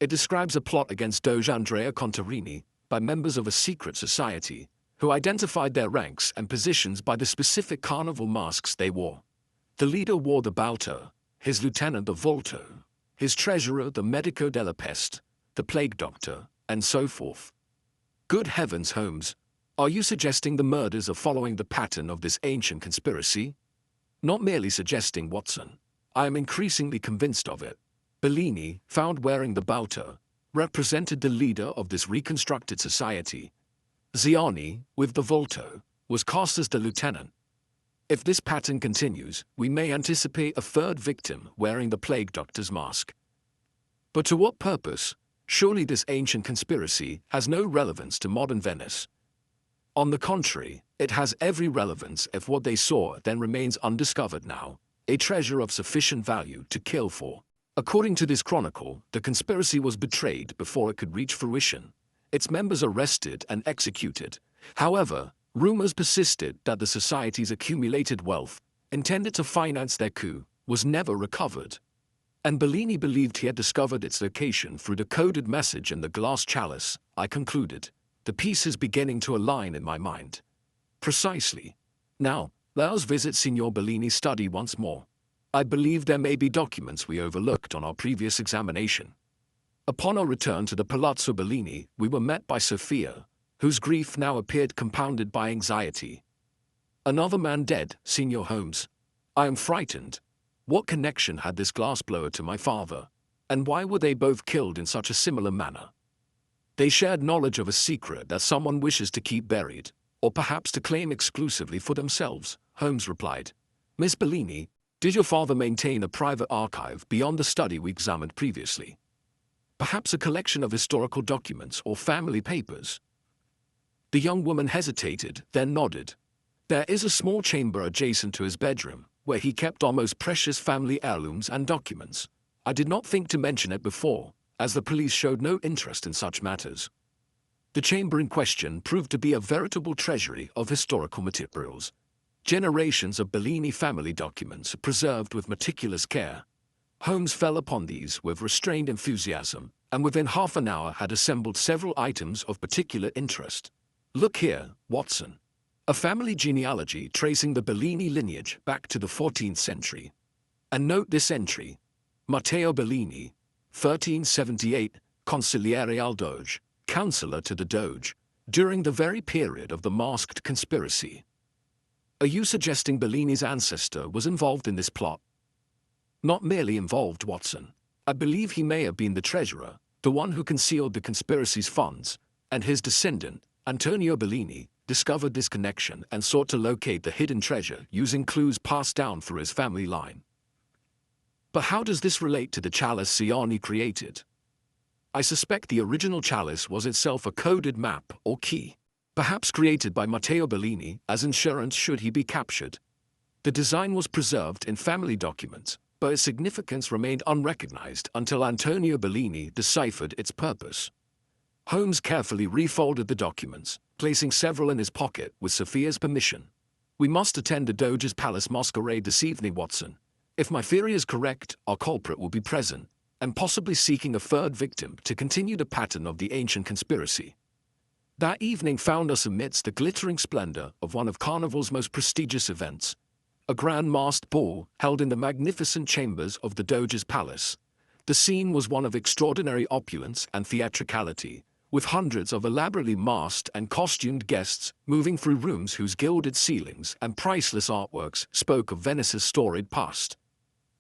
It describes a plot against Doge Andrea Contarini by members of a secret society, who identified their ranks and positions by the specific carnival masks they wore. The leader wore the Balto, his lieutenant the Volto, his treasurer the Medico della Peste, the plague doctor, and so forth." "Good heavens, Holmes! Are you suggesting the murders are following the pattern of this ancient conspiracy?" "Not merely suggesting, Watson. I am increasingly convinced of it. Bellini, found wearing the Balto, represented the leader of this reconstructed society. Ziani, with the Volto, was cast as the lieutenant. If this pattern continues, we may anticipate a third victim wearing the plague doctor's mask. But to what purpose? Surely this ancient conspiracy has no relevance to modern Venice." "On the contrary, it has every relevance if what they saw then remains undiscovered now, a treasure of sufficient value to kill for. According to this chronicle, the conspiracy was betrayed before it could reach fruition, its members arrested and executed. However, rumors persisted that the society's accumulated wealth, intended to finance their coup, was never recovered. And Bellini believed he had discovered its location through the coded message in the glass chalice," I concluded, the pieces beginning to align in my mind. "Precisely. Now, let us visit Signor Bellini's study once more. I believe there may be documents we overlooked on our previous examination." Upon our return to the Palazzo Bellini, we were met by Sophia, whose grief now appeared compounded by anxiety. "Another man dead, Signor Holmes. I am frightened. What connection had this glassblower to my father, and why were they both killed in such a similar manner?" "They shared knowledge of a secret that someone wishes to keep buried, or perhaps to claim exclusively for themselves," Holmes replied. "Miss Bellini, did your father maintain a private archive beyond the study we examined previously? Perhaps a collection of historical documents or family papers?" The young woman hesitated, then nodded. "There is a small chamber adjacent to his bedroom, where he kept our most precious family heirlooms and documents. I did not think to mention it before, as the police showed no interest in such matters." The chamber in question proved to be a veritable treasury of historical materials. Generations of Bellini family documents preserved with meticulous care. Holmes fell upon these with restrained enthusiasm, and within half an hour had assembled several items of particular interest. "Look here, Watson." A family genealogy tracing the Bellini lineage back to the 14th century. And note this entry: Matteo Bellini, 1378, consigliere al Doge, counselor to the Doge, during the very period of the masked conspiracy. Are you suggesting Bellini's ancestor was involved in this plot? Not merely involved, Watson. I believe he may have been the treasurer, the one who concealed the conspiracy's funds, and his descendant, Antonio Bellini, discovered this connection and sought to locate the hidden treasure using clues passed down through his family line. But how does this relate to the chalice Ziani created? I suspect the original chalice was itself a coded map or key, perhaps created by Matteo Bellini as insurance should he be captured. The design was preserved in family documents, but its significance remained unrecognized until Antonio Bellini deciphered its purpose. Holmes carefully refolded the documents, placing several in his pocket with Sophia's permission. We must attend the Doge's Palace masquerade this evening, Watson. If my theory is correct, our culprit will be present, and possibly seeking a third victim to continue the pattern of the ancient conspiracy. That evening found us amidst the glittering splendor of one of Carnival's most prestigious events, a grand masked ball held in the magnificent chambers of the Doge's Palace. The scene was one of extraordinary opulence and theatricality, with hundreds of elaborately masked and costumed guests moving through rooms whose gilded ceilings and priceless artworks spoke of Venice's storied past.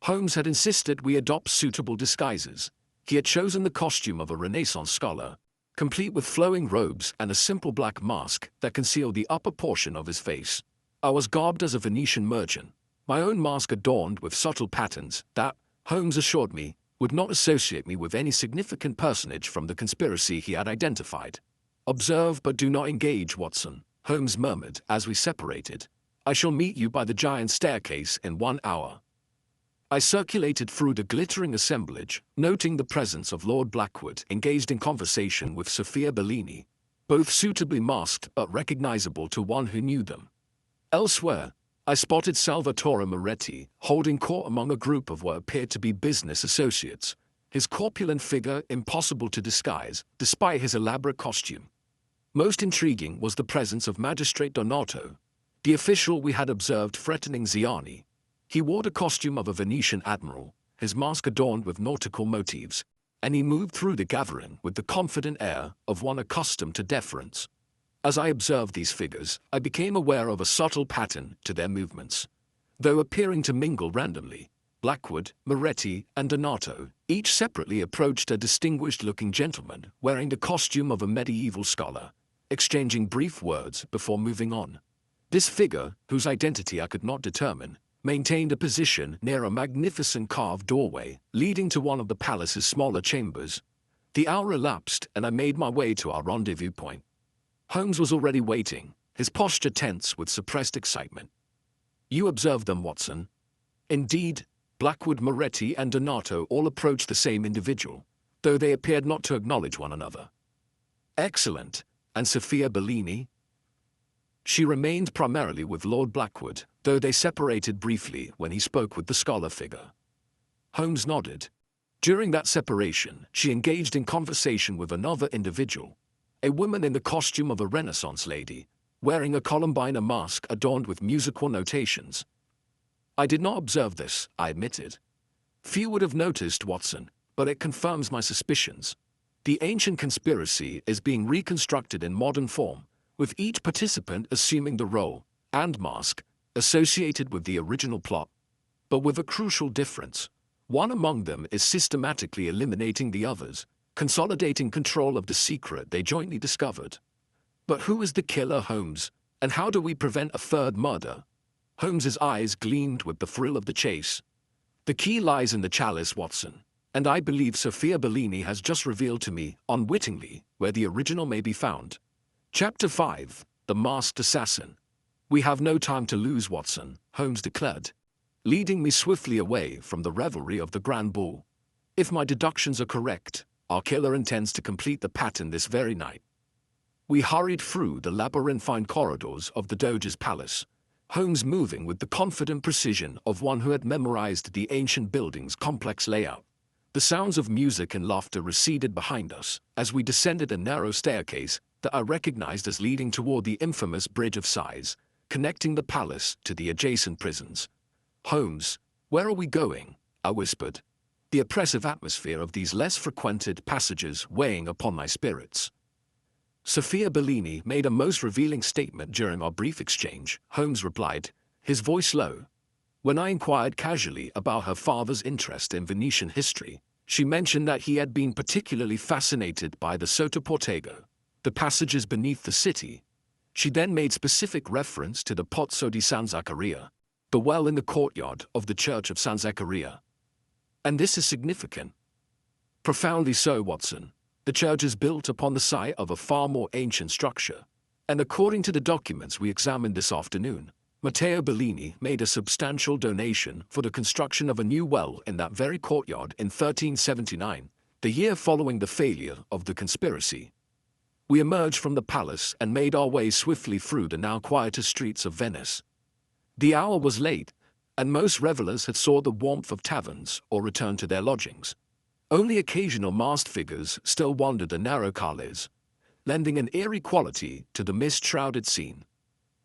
Holmes had insisted we adopt suitable disguises. He had chosen the costume of a Renaissance scholar, complete with flowing robes and a simple black mask that concealed the upper portion of his face. I was garbed as a Venetian merchant, my own mask adorned with subtle patterns that, Holmes assured me, would not associate me with any significant personage from the conspiracy he had identified. "Observe but do not engage, Watson," Holmes murmured as we separated. "I shall meet you by the giant staircase in 1 hour." I circulated through the glittering assemblage, noting the presence of Lord Blackwood engaged in conversation with Sophia Bellini, both suitably masked but recognizable to one who knew them. Elsewhere, I spotted Salvatore Moretti holding court among a group of what appeared to be business associates, his corpulent figure impossible to disguise despite his elaborate costume. Most intriguing was the presence of Magistrate Donato, the official we had observed threatening Ziani. He wore the costume of a Venetian admiral, his mask adorned with nautical motifs, and he moved through the gathering with the confident air of one accustomed to deference. As I observed these figures, I became aware of a subtle pattern to their movements. Though appearing to mingle randomly, Blackwood, Moretti, and Donato each separately approached a distinguished-looking gentleman wearing the costume of a medieval scholar, exchanging brief words before moving on. This figure, whose identity I could not determine, maintained a position near a magnificent carved doorway leading to one of the palace's smaller chambers. The hour elapsed and I made my way to our rendezvous point. Holmes was already waiting, his posture tense with suppressed excitement. "You observed them, Watson?" Indeed, Blackwood, Moretti, and Donato all approached the same individual, though they appeared not to acknowledge one another. "Excellent. And Sophia Bellini?" "She remained primarily with Lord Blackwood, though they separated briefly when he spoke with the scholar figure." Holmes nodded. "During that separation, she engaged in conversation with another individual, a woman in the costume of a Renaissance lady, wearing a Columbine mask adorned with musical notations." "I did not observe this," I admitted. "Few would have noticed, Watson, but it confirms my suspicions. The ancient conspiracy is being reconstructed in modern form, with each participant assuming the role and mask associated with the original plot, but with a crucial difference. One among them is systematically eliminating the others, consolidating control of the secret they jointly discovered. But who is the killer, Holmes, and how do we prevent a third murder?" Holmes's eyes gleamed with the thrill of the chase. "The key lies in the chalice, Watson, and I believe Sophia Bellini has just revealed to me, unwittingly, where the original may be found." Chapter 5: The Masked Assassin. "We have no time to lose, Watson," Holmes declared, leading me swiftly away from the revelry of the Grand Ball. "If my deductions are correct, our killer intends to complete the pattern this very night." We hurried through the labyrinthine corridors of the Doge's Palace, Holmes moving with the confident precision of one who had memorized the ancient building's complex layout. The sounds of music and laughter receded behind us as we descended a narrow staircase that I recognized as leading toward the infamous Bridge of Sighs, connecting the palace to the adjacent prisons. "Holmes, where are we going?" I whispered, the oppressive atmosphere of these less frequented passages weighing upon my spirits. "Sophia Bellini made a most revealing statement during our brief exchange," Holmes replied, his voice low. "When I inquired casually about her father's interest in Venetian history, she mentioned that he had been particularly fascinated by the Sottoportego, the passages beneath the city. She then made specific reference to the Pozzo di San Zaccaria, the well in the courtyard of the Church of San Zaccaria. And this is significant." "Profoundly so, Watson. The church is built upon the site of a far more ancient structure, and according to the documents we examined this afternoon, Matteo Bellini made a substantial donation for the construction of a new well in that very courtyard in 1379, the year following the failure of the conspiracy." We emerged from the palace and made our way swiftly through the now quieter streets of Venice. The hour was late, and most revelers had sought the warmth of taverns or returned to their lodgings. Only occasional masked figures still wandered the narrow calles, lending an eerie quality to the mist-shrouded scene.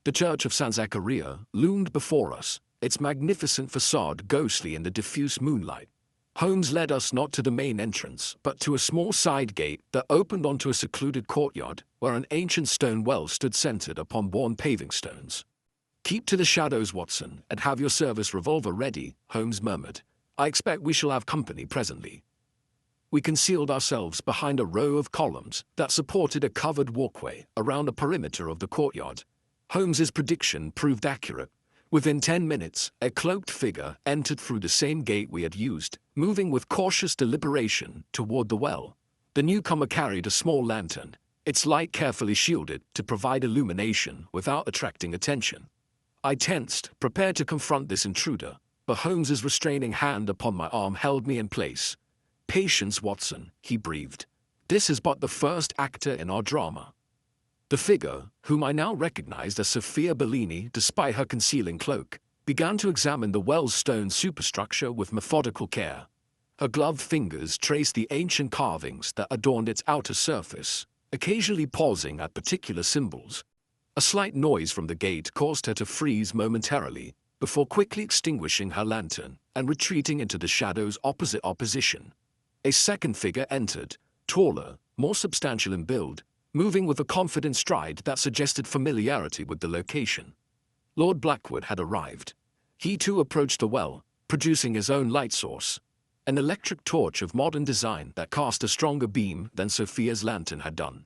The Church of San Zaccaria loomed before us, its magnificent facade ghostly in the diffuse moonlight. Holmes led us not to the main entrance, but to a small side gate that opened onto a secluded courtyard where an ancient stone well stood centered upon worn paving stones. "Keep to the shadows, Watson, and have your service revolver ready," Holmes murmured. "I expect we shall have company presently." We concealed ourselves behind a row of columns that supported a covered walkway around the perimeter of the courtyard. Holmes's prediction proved accurate. Within 10 minutes, a cloaked figure entered through the same gate we had used, moving with cautious deliberation toward the well. The newcomer carried a small lantern, its light carefully shielded to provide illumination without attracting attention. I tensed, prepared to confront this intruder, but Holmes's restraining hand upon my arm held me in place. "Patience, Watson," he breathed. "This is but the first actor in our drama." The figure, whom I now recognized as Sophia Bellini despite her concealing cloak, began to examine the well's stone superstructure with methodical care. Her gloved fingers traced the ancient carvings that adorned its outer surface, occasionally pausing at particular symbols. A slight noise from the gate caused her to freeze momentarily, before quickly extinguishing her lantern and retreating into the shadows opposite our position. A second figure entered, taller, more substantial in build, moving with a confident stride that suggested familiarity with the location. Lord Blackwood had arrived. He too approached the well, producing his own light source, an electric torch of modern design that cast a stronger beam than Sophia's lantern had done.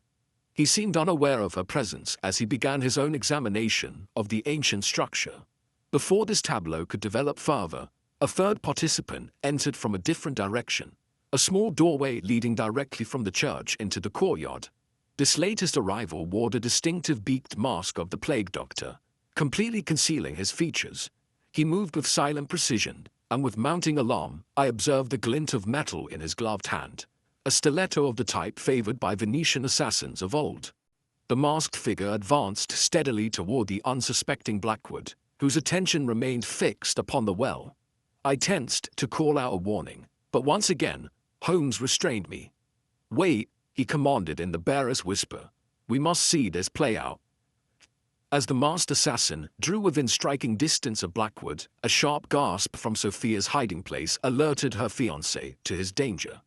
He seemed unaware of her presence as he began his own examination of the ancient structure. Before this tableau could develop further, a third participant entered from a different direction, a small doorway leading directly from the church into the courtyard. This latest arrival wore the distinctive beaked mask of the plague doctor, completely concealing his features. He moved with silent precision, and with mounting alarm, I observed the glint of metal in his gloved hand, a stiletto of the type favored by Venetian assassins of old. The masked figure advanced steadily toward the unsuspecting Blackwood, whose attention remained fixed upon the well. I tensed to call out a warning, but once again, Holmes restrained me. "Wait," he commanded in the barest whisper. "We must see this play out." As the masked assassin drew within striking distance of Blackwood, a sharp gasp from Sophia's hiding place alerted her fiancé to his danger.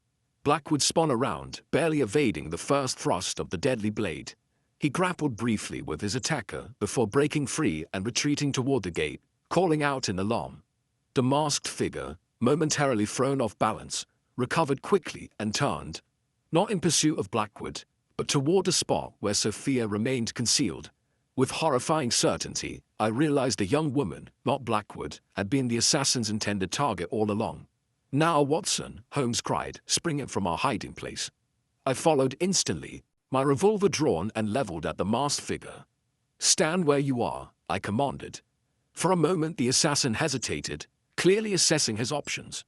Blackwood spun around, barely evading the first thrust of the deadly blade. He grappled briefly with his attacker before breaking free and retreating toward the gate, calling out in alarm. The masked figure, momentarily thrown off balance, recovered quickly and turned, not in pursuit of Blackwood, but toward the spot where Sophia remained concealed. With horrifying certainty, I realized the young woman, not Blackwood, had been the assassin's intended target all along. "Now, Watson," Holmes cried, springing from our hiding place. I followed instantly, my revolver drawn and leveled at the masked figure. "Stand where you are," I commanded. For a moment the assassin hesitated, clearly assessing his options.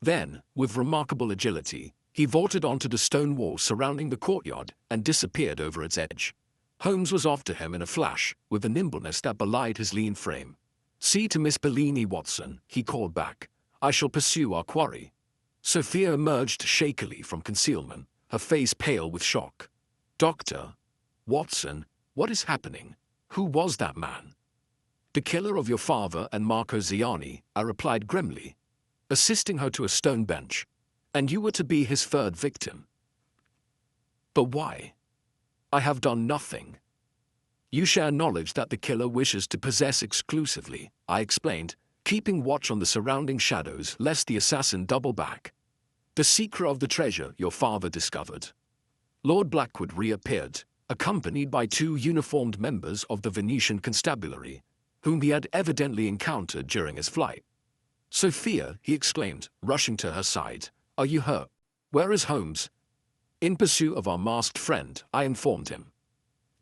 Then, with remarkable agility, he vaulted onto the stone wall surrounding the courtyard and disappeared over its edge. Holmes was after him in a flash, with a nimbleness that belied his lean frame. "See to Miss Bellini, Watson," he called back. "I shall pursue our quarry." Sophia emerged shakily from concealment, her face pale with shock. "Doctor, Watson, what is happening? Who was that man? The killer of your father and Marco Ziani, I replied grimly, assisting her to a stone bench. And you were to be his third victim. But why? I have done nothing. You share knowledge that the killer wishes to possess exclusively, I explained, keeping watch on the surrounding shadows lest the assassin double back. The secret of the treasure your father discovered. Lord Blackwood reappeared, accompanied by 2 uniformed members of the Venetian constabulary, whom he had evidently encountered during his flight. Sophia, he exclaimed, rushing to her side, are you hurt? Where is Holmes? In pursuit of our masked friend, I informed him.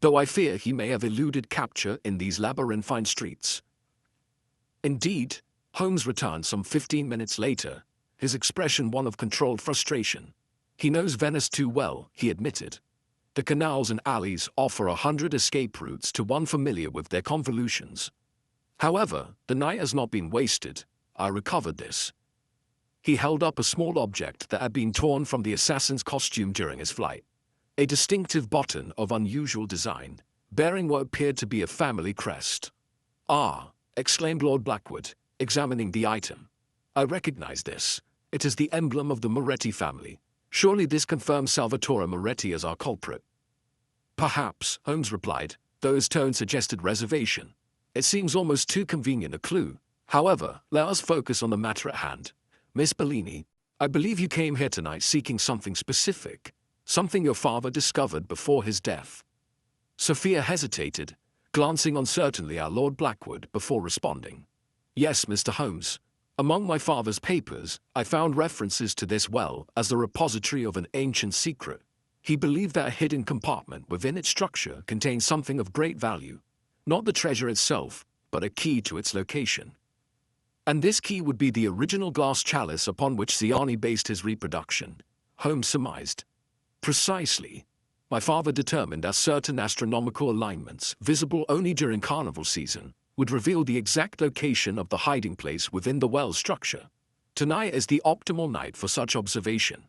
Though I fear he may have eluded capture in these labyrinthine streets. Indeed, Holmes returned some 15 minutes later, his expression one of controlled frustration. He knows Venice too well, he admitted. The canals and alleys offer 100 escape routes to one familiar with their convolutions. However, the night has not been wasted. I recovered this. He held up a small object that had been torn from the assassin's costume during his flight. A distinctive button of unusual design, bearing what appeared to be a family crest. Ah, exclaimed Lord Blackwood, examining the item. I recognize this. It is the emblem of the Moretti family. Surely this confirms Salvatore Moretti as our culprit. Perhaps, Holmes replied, though his tone suggested reservation. It seems almost too convenient a clue. However, let us focus on the matter at hand. Miss Bellini, I believe you came here tonight seeking something specific, something your father discovered before his death. Sophia hesitated, glancing uncertainly at Lord Blackwood before responding. Yes, Mr. Holmes. Among my father's papers, I found references to this well as the repository of an ancient secret. He believed that a hidden compartment within its structure contained something of great value, not the treasure itself, but a key to its location. And this key would be the original glass chalice upon which Ziani based his reproduction, Holmes surmised. Precisely. My father determined that certain astronomical alignments, visible only during carnival season, would reveal the exact location of the hiding place within the well structure. Tonight is the optimal night for such observation.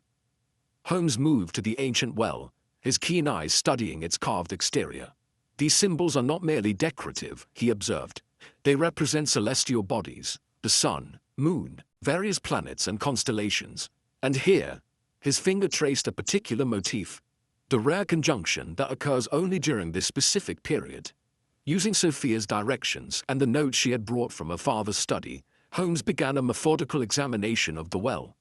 Holmes moved to the ancient well, his keen eyes studying its carved exterior. These symbols are not merely decorative, he observed. They represent celestial bodies, the sun, moon, various planets and constellations. And here, his finger traced a particular motif, the rare conjunction that occurs only during this specific period. Using Sophia's directions and the notes she had brought from her father's study, Holmes began a methodical examination of the well.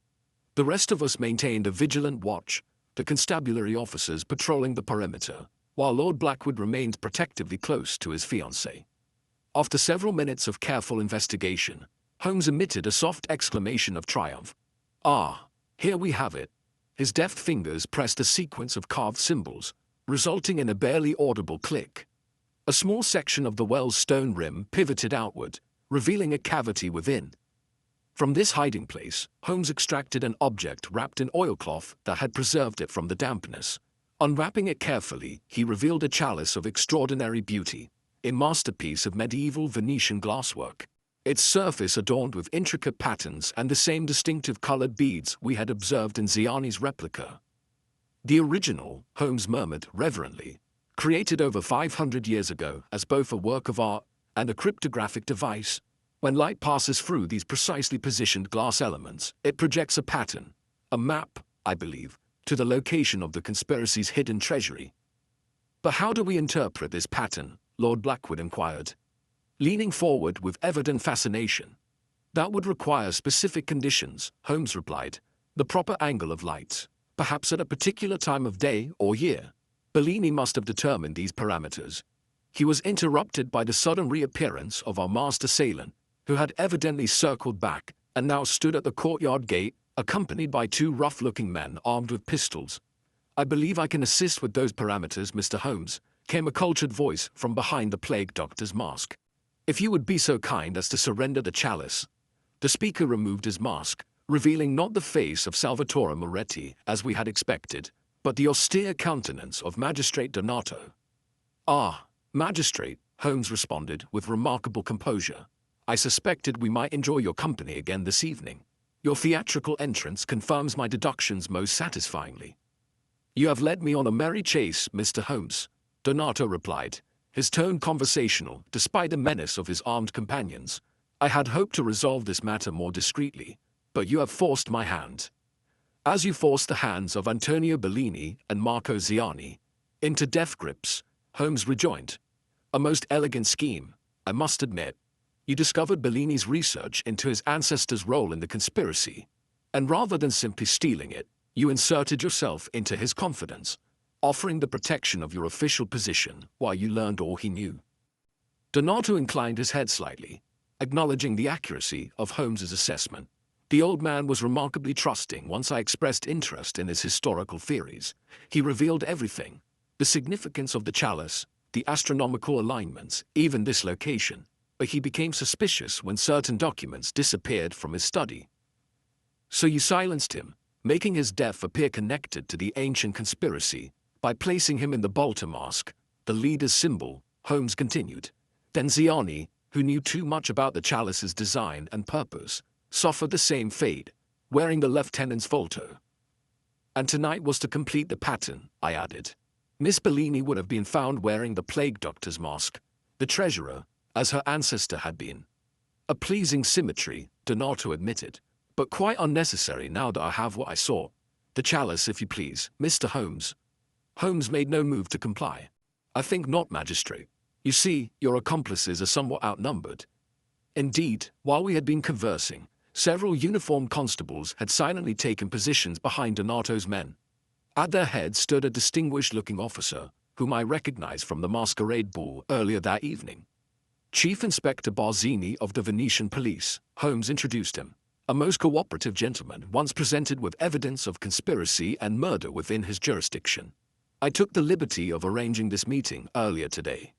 The rest of us maintained a vigilant watch, the constabulary officers patrolling the perimeter, while Lord Blackwood remained protectively close to his fiancée. After several minutes of careful investigation, Holmes emitted a soft exclamation of triumph. Ah, here we have it. His deft fingers pressed a sequence of carved symbols, resulting in a barely audible click. A small section of the well's stone rim pivoted outward, revealing a cavity within. From this hiding place, Holmes extracted an object wrapped in oilcloth that had preserved it from the dampness. Unwrapping it carefully, he revealed a chalice of extraordinary beauty, a masterpiece of medieval Venetian glasswork. Its surface adorned with intricate patterns and the same distinctive colored beads we had observed in Ziani's replica. The original, Holmes murmured reverently, created over 500 years ago as both a work of art and a cryptographic device. When light passes through these precisely positioned glass elements, it projects a pattern, a map, I believe, to the location of the conspiracy's hidden treasury. But how do we interpret this pattern? Lord Blackwood inquired, leaning forward with evident fascination. That would require specific conditions, Holmes replied. The proper angle of light, perhaps at a particular time of day or year. Bellini must have determined these parameters. He was interrupted by the sudden reappearance of our masked assailant, who had evidently circled back and now stood at the courtyard gate, accompanied by 2 rough-looking men armed with pistols. I believe I can assist with those parameters, Mr. Holmes, came a cultured voice from behind the plague doctor's mask. If you would be so kind as to surrender the chalice. The speaker removed his mask, revealing not the face of Salvatore Moretti as we had expected, but the austere countenance of Magistrate Donato. Ah, Magistrate, Holmes responded with remarkable composure. I suspected we might enjoy your company again this evening. Your theatrical entrance confirms my deductions most satisfyingly. You have led me on a merry chase, Mr. Holmes. Donato replied, his tone conversational despite the menace of his armed companions. I had hoped to resolve this matter more discreetly, but you have forced my hand. As you forced the hands of Antonio Bellini and Marco Ziani into death grips, Holmes rejoined. A most elegant scheme, I must admit. You discovered Bellini's research into his ancestors' role in the conspiracy, and rather than simply stealing it, you inserted yourself into his confidence, offering the protection of your official position while you learned all he knew. Donato inclined his head slightly, acknowledging the accuracy of Holmes's assessment. The old man was remarkably trusting once I expressed interest in his historical theories. He revealed everything, the significance of the chalice, the astronomical alignments, even this location, but he became suspicious when certain documents disappeared from his study. So you silenced him, making his death appear connected to the ancient conspiracy, by placing him in the Bolter mask, the leader's symbol, Holmes continued. Then Ziani, who knew too much about the chalice's design and purpose, suffered the same fate, wearing the lieutenant's volto. And tonight was to complete the pattern, I added. Miss Bellini would have been found wearing the plague doctor's mask, the treasurer, as her ancestor had been. A pleasing symmetry, Donato admitted, but quite unnecessary now that I have what I saw. The chalice, if you please, Mr. Holmes. Holmes made no move to comply. I think not, magistrate. You see, your accomplices are somewhat outnumbered. Indeed, while we had been conversing, several uniformed constables had silently taken positions behind Donato's men. At their head stood a distinguished-looking officer, whom I recognized from the masquerade ball earlier that evening. Chief Inspector Barzini of the Venetian police, Holmes introduced him. A most cooperative gentleman once presented with evidence of conspiracy and murder within his jurisdiction. I took the liberty of arranging this meeting earlier today.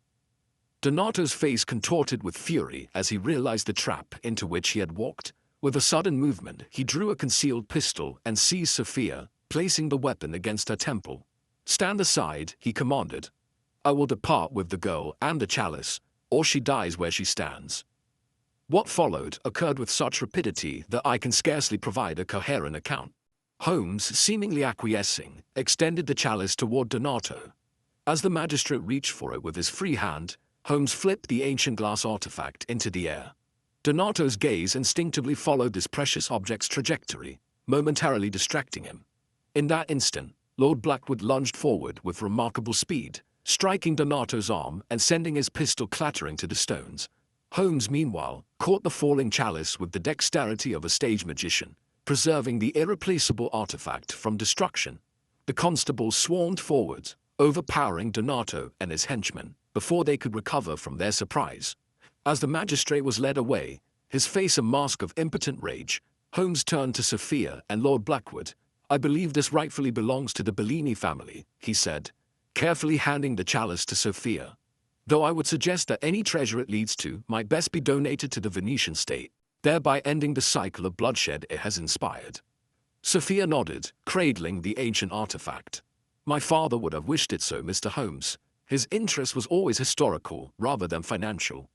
Donato's face contorted with fury as he realized the trap into which he had walked. With a sudden movement, he drew a concealed pistol and seized Sophia, placing the weapon against her temple. Stand aside, he commanded. I will depart with the girl and the chalice, or she dies where she stands. What followed occurred with such rapidity that I can scarcely provide a coherent account. Holmes, seemingly acquiescing, extended the chalice toward Donato. As the magistrate reached for it with his free hand, Holmes flipped the ancient glass artifact into the air. Donato's gaze instinctively followed this precious object's trajectory, momentarily distracting him. In that instant, Lord Blackwood lunged forward with remarkable speed, striking Donato's arm and sending his pistol clattering to the stones. Holmes, meanwhile, caught the falling chalice with the dexterity of a stage magician, preserving the irreplaceable artifact from destruction. The constables swarmed forward, overpowering Donato and his henchmen, before they could recover from their surprise. As the magistrate was led away, his face a mask of impotent rage, Holmes turned to Sophia and Lord Blackwood. I believe this rightfully belongs to the Bellini family, he said, carefully handing the chalice to Sophia. Though I would suggest that any treasure it leads to might best be donated to the Venetian state, thereby ending the cycle of bloodshed it has inspired. Sophia nodded, cradling the ancient artifact. My father would have wished it so, Mr. Holmes. His interest was always historical rather than financial.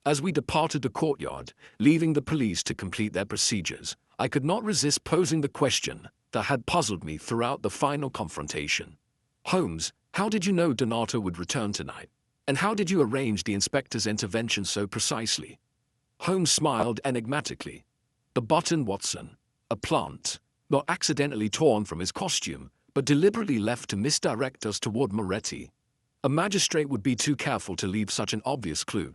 As we departed the courtyard, leaving the police to complete their procedures, I could not resist posing the question that had puzzled me throughout the final confrontation. Holmes, how did you know Donato would return tonight? And how did you arrange the inspector's intervention so precisely? Holmes smiled enigmatically. The button, Watson. A plant, not accidentally torn from his costume, but deliberately left to misdirect us toward Moretti. A magistrate would be too careful to leave such an obvious clue.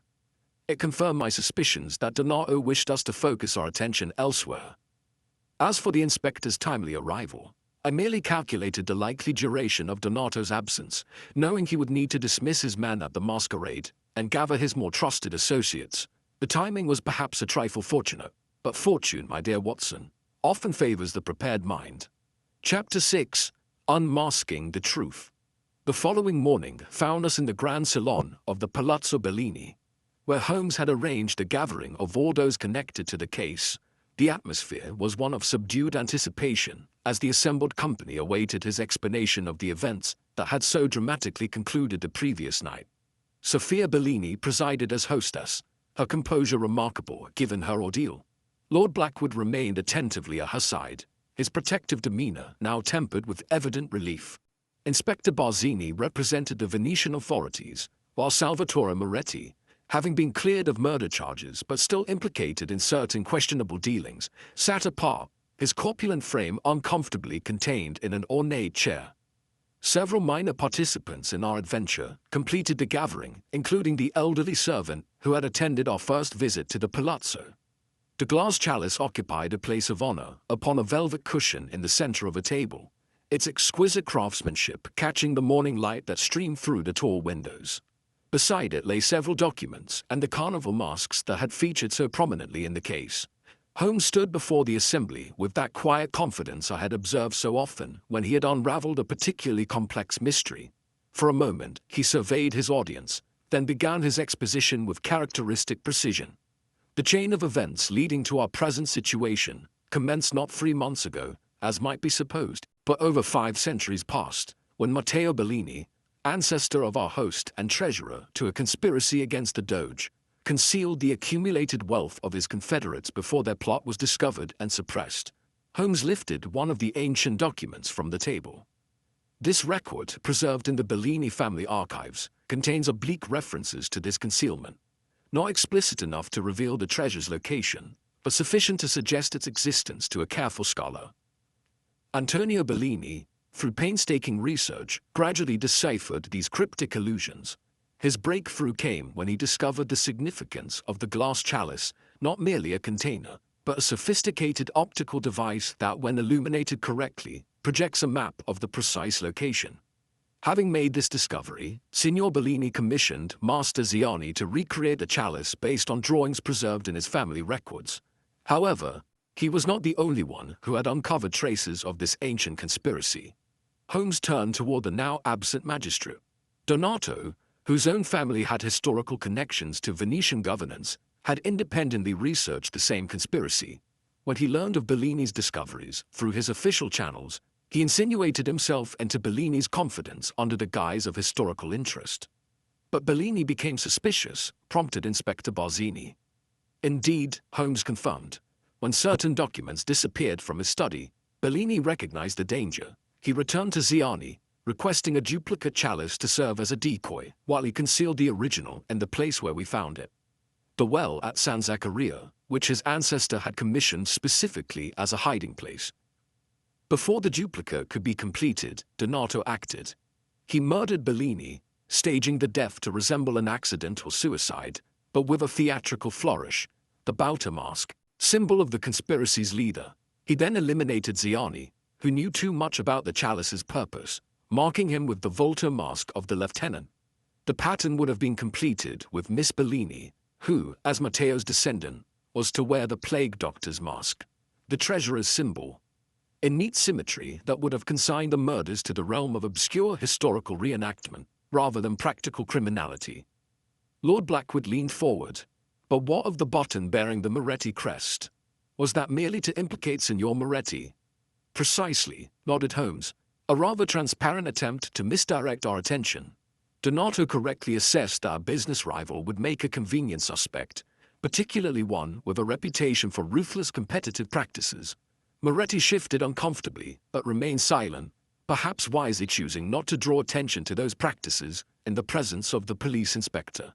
It confirmed my suspicions that Donato wished us to focus our attention elsewhere. As for the inspector's timely arrival, I merely calculated the likely duration of Donato's absence, knowing he would need to dismiss his men at the masquerade and gather his more trusted associates. The timing was perhaps a trifle fortunate, but fortune, my dear Watson, often favors the prepared mind. Chapter 6: Unmasking the Truth. The following morning found us in the grand salon of the Palazzo Bellini, where Holmes had arranged a gathering of all those connected to the case. The atmosphere was one of subdued anticipation as the assembled company awaited his explanation of the events that had so dramatically concluded the previous night. Sophia Bellini presided as hostess, her composure remarkable given her ordeal. Lord Blackwood remained attentively at her side, his protective demeanor now tempered with evident relief. Inspector Barzini represented the Venetian authorities, while Salvatore Moretti, having been cleared of murder charges but still implicated in certain questionable dealings, sat apart, his corpulent frame uncomfortably contained in an ornate chair. Several minor participants in our adventure completed the gathering, including the elderly servant who had attended our first visit to the palazzo. The glass chalice occupied a place of honor upon a velvet cushion in the center of a table, its exquisite craftsmanship catching the morning light that streamed through the tall windows. Beside it lay several documents and the carnival masks that had featured so prominently in the case. Holmes stood before the assembly with that quiet confidence I had observed so often when he had unraveled a particularly complex mystery. For a moment, he surveyed his audience, then began his exposition with characteristic precision. The chain of events leading to our present situation commenced not 3 months ago, as might be supposed, but over 5 centuries past, when Matteo Bellini, ancestor of our host and treasurer to a conspiracy against the Doge, concealed the accumulated wealth of his confederates before their plot was discovered and suppressed. Holmes lifted one of the ancient documents from the table. This record, preserved in the Bellini family archives, contains oblique references to this concealment, not explicit enough to reveal the treasure's location, but sufficient to suggest its existence to a careful scholar. Antonio Bellini, through painstaking research, gradually deciphered these cryptic allusions. His breakthrough came when he discovered the significance of the glass chalice, not merely a container, but a sophisticated optical device that, when illuminated correctly, projects a map of the precise location. Having made this discovery, Signor Bellini commissioned Master Ziani to recreate the chalice based on drawings preserved in his family records. However, he was not the only one who had uncovered traces of this ancient conspiracy. Holmes turned toward the now absent magistrate. Donato, whose own family had historical connections to Venetian governance, had independently researched the same conspiracy. When he learned of Bellini's discoveries through his official channels, he insinuated himself into Bellini's confidence under the guise of historical interest. But Bellini became suspicious, prompted Inspector Barzini. Indeed, Holmes confirmed, when certain documents disappeared from his study, Bellini recognized the danger. He returned to Ziani, requesting a duplicate chalice to serve as a decoy, while he concealed the original in the place where we found it. The well at San Zaccaria, which his ancestor had commissioned specifically as a hiding place. Before the duplicate could be completed, Donato acted. He murdered Bellini, staging the death to resemble an accidental suicide, but with a theatrical flourish, the Bauta mask, symbol of the conspiracy's leader. He then eliminated Ziani, who knew too much about the chalice's purpose, marking him with the Volta mask of the lieutenant. The pattern would have been completed with Miss Bellini, who, as Matteo's descendant, was to wear the plague doctor's mask, the treasurer's symbol, in neat symmetry that would have consigned the murders to the realm of obscure historical reenactment, rather than practical criminality. Lord Blackwood leaned forward. But what of the button bearing the Moretti crest? Was that merely to implicate Signor Moretti? Precisely, nodded Holmes. A rather transparent attempt to misdirect our attention. Donato correctly assessed that our business rival would make a convenient suspect, particularly one with a reputation for ruthless competitive practices. Moretti shifted uncomfortably, but remained silent, perhaps wisely choosing not to draw attention to those practices in the presence of the police inspector.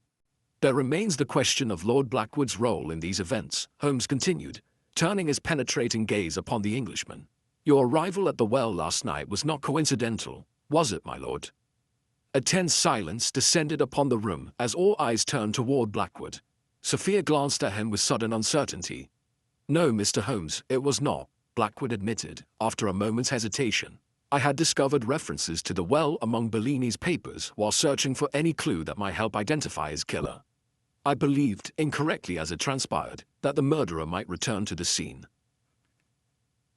There remains the question of Lord Blackwood's role in these events, Holmes continued, turning his penetrating gaze upon the Englishman. Your arrival at the well last night was not coincidental, was it, my lord? A tense silence descended upon the room as all eyes turned toward Blackwood. Sophia glanced at him with sudden uncertainty. No, Mr. Holmes, it was not, Blackwood admitted, after a moment's hesitation. I had discovered references to the well among Bellini's papers while searching for any clue that might help identify his killer. I believed, incorrectly as it transpired, that the murderer might return to the scene.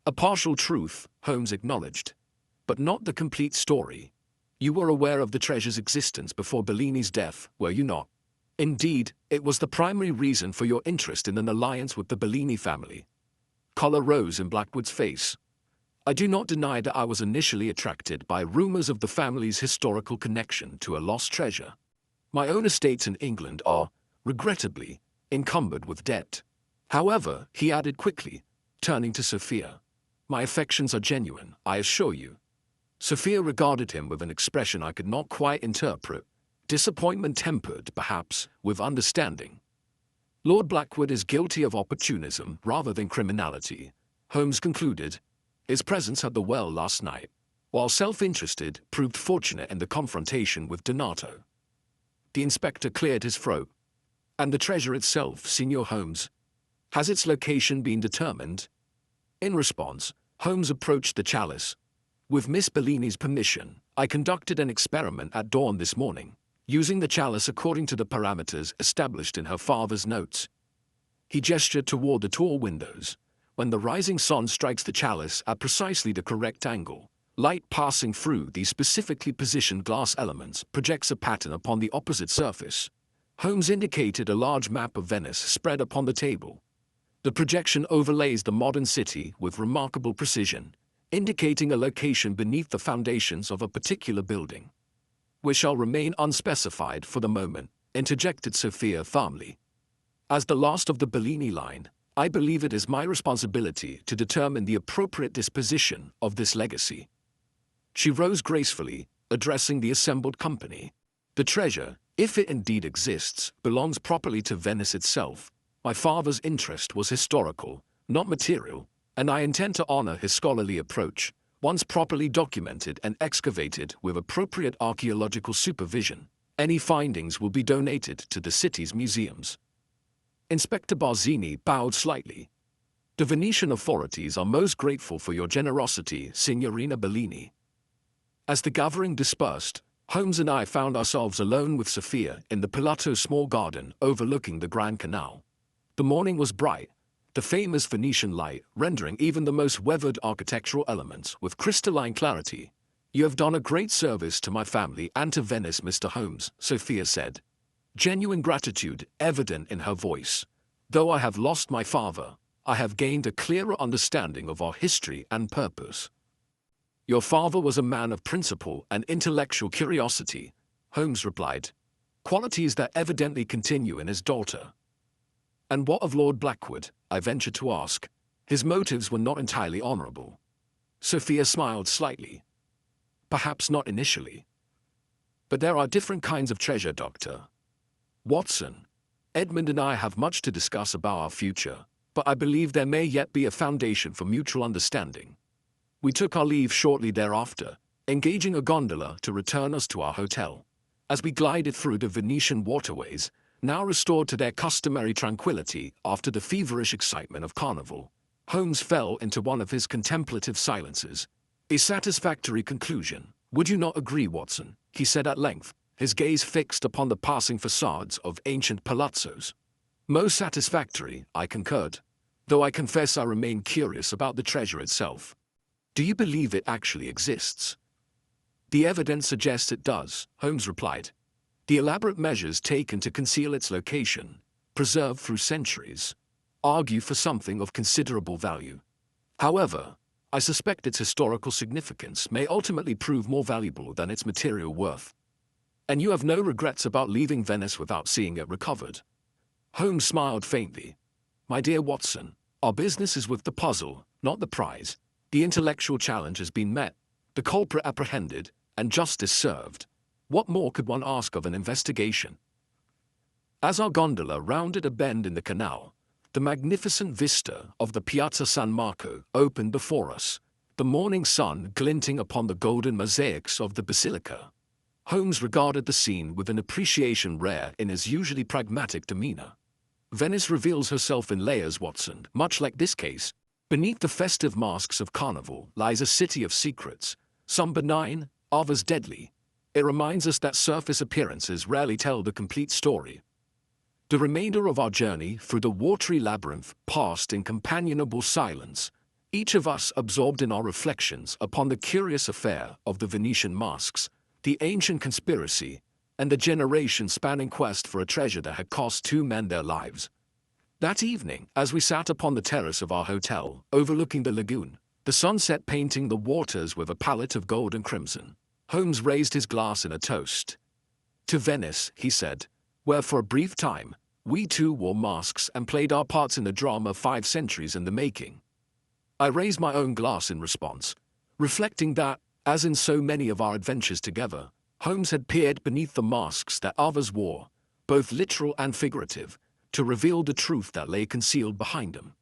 A partial truth, Holmes acknowledged, but not the complete story. You were aware of the treasure's existence before Bellini's death, were you not? Indeed, it was the primary reason for your interest in an alliance with the Bellini family. Color rose in Blackwood's face. I do not deny that I was initially attracted by rumors of the family's historical connection to a lost treasure. My own estates in England are, regrettably, encumbered with debt. However, he added quickly, turning to Sophia, my affections are genuine, I assure you. Sophia regarded him with an expression I could not quite interpret, disappointment tempered, perhaps, with understanding. Lord Blackwood is guilty of opportunism rather than criminality, Holmes concluded. His presence at the well last night, while self-interested, proved fortunate in the confrontation with Donato. The inspector cleared his throat. And the treasure itself, Signor Holmes? Has its location been determined? In response, Holmes approached the chalice. With Miss Bellini's permission, I conducted an experiment at dawn this morning, using the chalice according to the parameters established in her father's notes. He gestured toward the tall windows. When the rising sun strikes the chalice at precisely the correct angle, light passing through these specifically positioned glass elements projects a pattern upon the opposite surface. Holmes indicated a large map of Venice spread upon the table. The projection overlays the modern city with remarkable precision, indicating a location beneath the foundations of a particular building. "We shall remain unspecified for the moment," interjected Sophia firmly. "As the last of the Bellini line, I believe it is my responsibility to determine the appropriate disposition of this legacy." She rose gracefully, addressing the assembled company. "The treasure, if it indeed exists, belongs properly to Venice itself. My father's interest was historical, not material, and I intend to honor his scholarly approach. Once properly documented and excavated with appropriate archaeological supervision, any findings will be donated to the city's museums." Inspector Barzini bowed slightly. "The Venetian authorities are most grateful for your generosity, Signorina Bellini." As the gathering dispersed, Holmes and I found ourselves alone with Sophia in the Palazzo's small garden overlooking the Grand Canal. The morning was bright, the famous Venetian light rendering even the most weathered architectural elements with crystalline clarity. "You have done a great service to my family and to Venice, Mr. Holmes," Sophia said, genuine gratitude evident in her voice. "Though I have lost my father, I have gained a clearer understanding of our history and purpose." "Your father was a man of principle and intellectual curiosity," Holmes replied, "qualities that evidently continue in his daughter." "And what of Lord Blackwood?" I ventured to ask. "His motives were not entirely honorable." Sophia smiled slightly. "Perhaps not initially. But there are different kinds of treasure, Doctor Watson. Edmund and I have much to discuss about our future, but I believe there may yet be a foundation for mutual understanding." We took our leave shortly thereafter, engaging a gondola to return us to our hotel. As we glided through the Venetian waterways, now restored to their customary tranquility after the feverish excitement of Carnival, Holmes fell into one of his contemplative silences. "A satisfactory conclusion, would you not agree, Watson?" he said at length, his gaze fixed upon the passing facades of ancient palazzos. "Most satisfactory," I concurred, "though I confess I remain curious about the treasure itself. Do you believe it actually exists?" "The evidence suggests it does," Holmes replied. "The elaborate measures taken to conceal its location, preserved through centuries, argue for something of considerable value. However, I suspect its historical significance may ultimately prove more valuable than its material worth." "And you have no regrets about leaving Venice without seeing it recovered?" Holmes smiled faintly. "My dear Watson, our business is with the puzzle, not the prize. The intellectual challenge has been met, the culprit apprehended, and justice served. What more could one ask of an investigation?" As our gondola rounded a bend in the canal, the magnificent vista of the Piazza San Marco opened before us, the morning sun glinting upon the golden mosaics of the basilica. Holmes regarded the scene with an appreciation rare in his usually pragmatic demeanor. "Venice reveals herself in layers, Watson, much like this case. Beneath the festive masks of Carnival lies a city of secrets, some benign, others deadly. It reminds us that surface appearances rarely tell the complete story." The remainder of our journey through the watery labyrinth passed in companionable silence, each of us absorbed in our reflections upon the curious affair of the Venetian masks, the ancient conspiracy, and the generation-spanning quest for a treasure that had cost two men their lives. That evening, as we sat upon the terrace of our hotel, overlooking the lagoon, the sunset painting the waters with a palette of gold and crimson, Holmes raised his glass in a toast. "To Venice," he said, "where for a brief time, we too wore masks and played our parts in the drama 5 centuries in the making." I raised my own glass in response, reflecting that, As in so many of our adventures together, Holmes had peered beneath the masks that others wore, both literal and figurative, to reveal the truth that lay concealed behind them.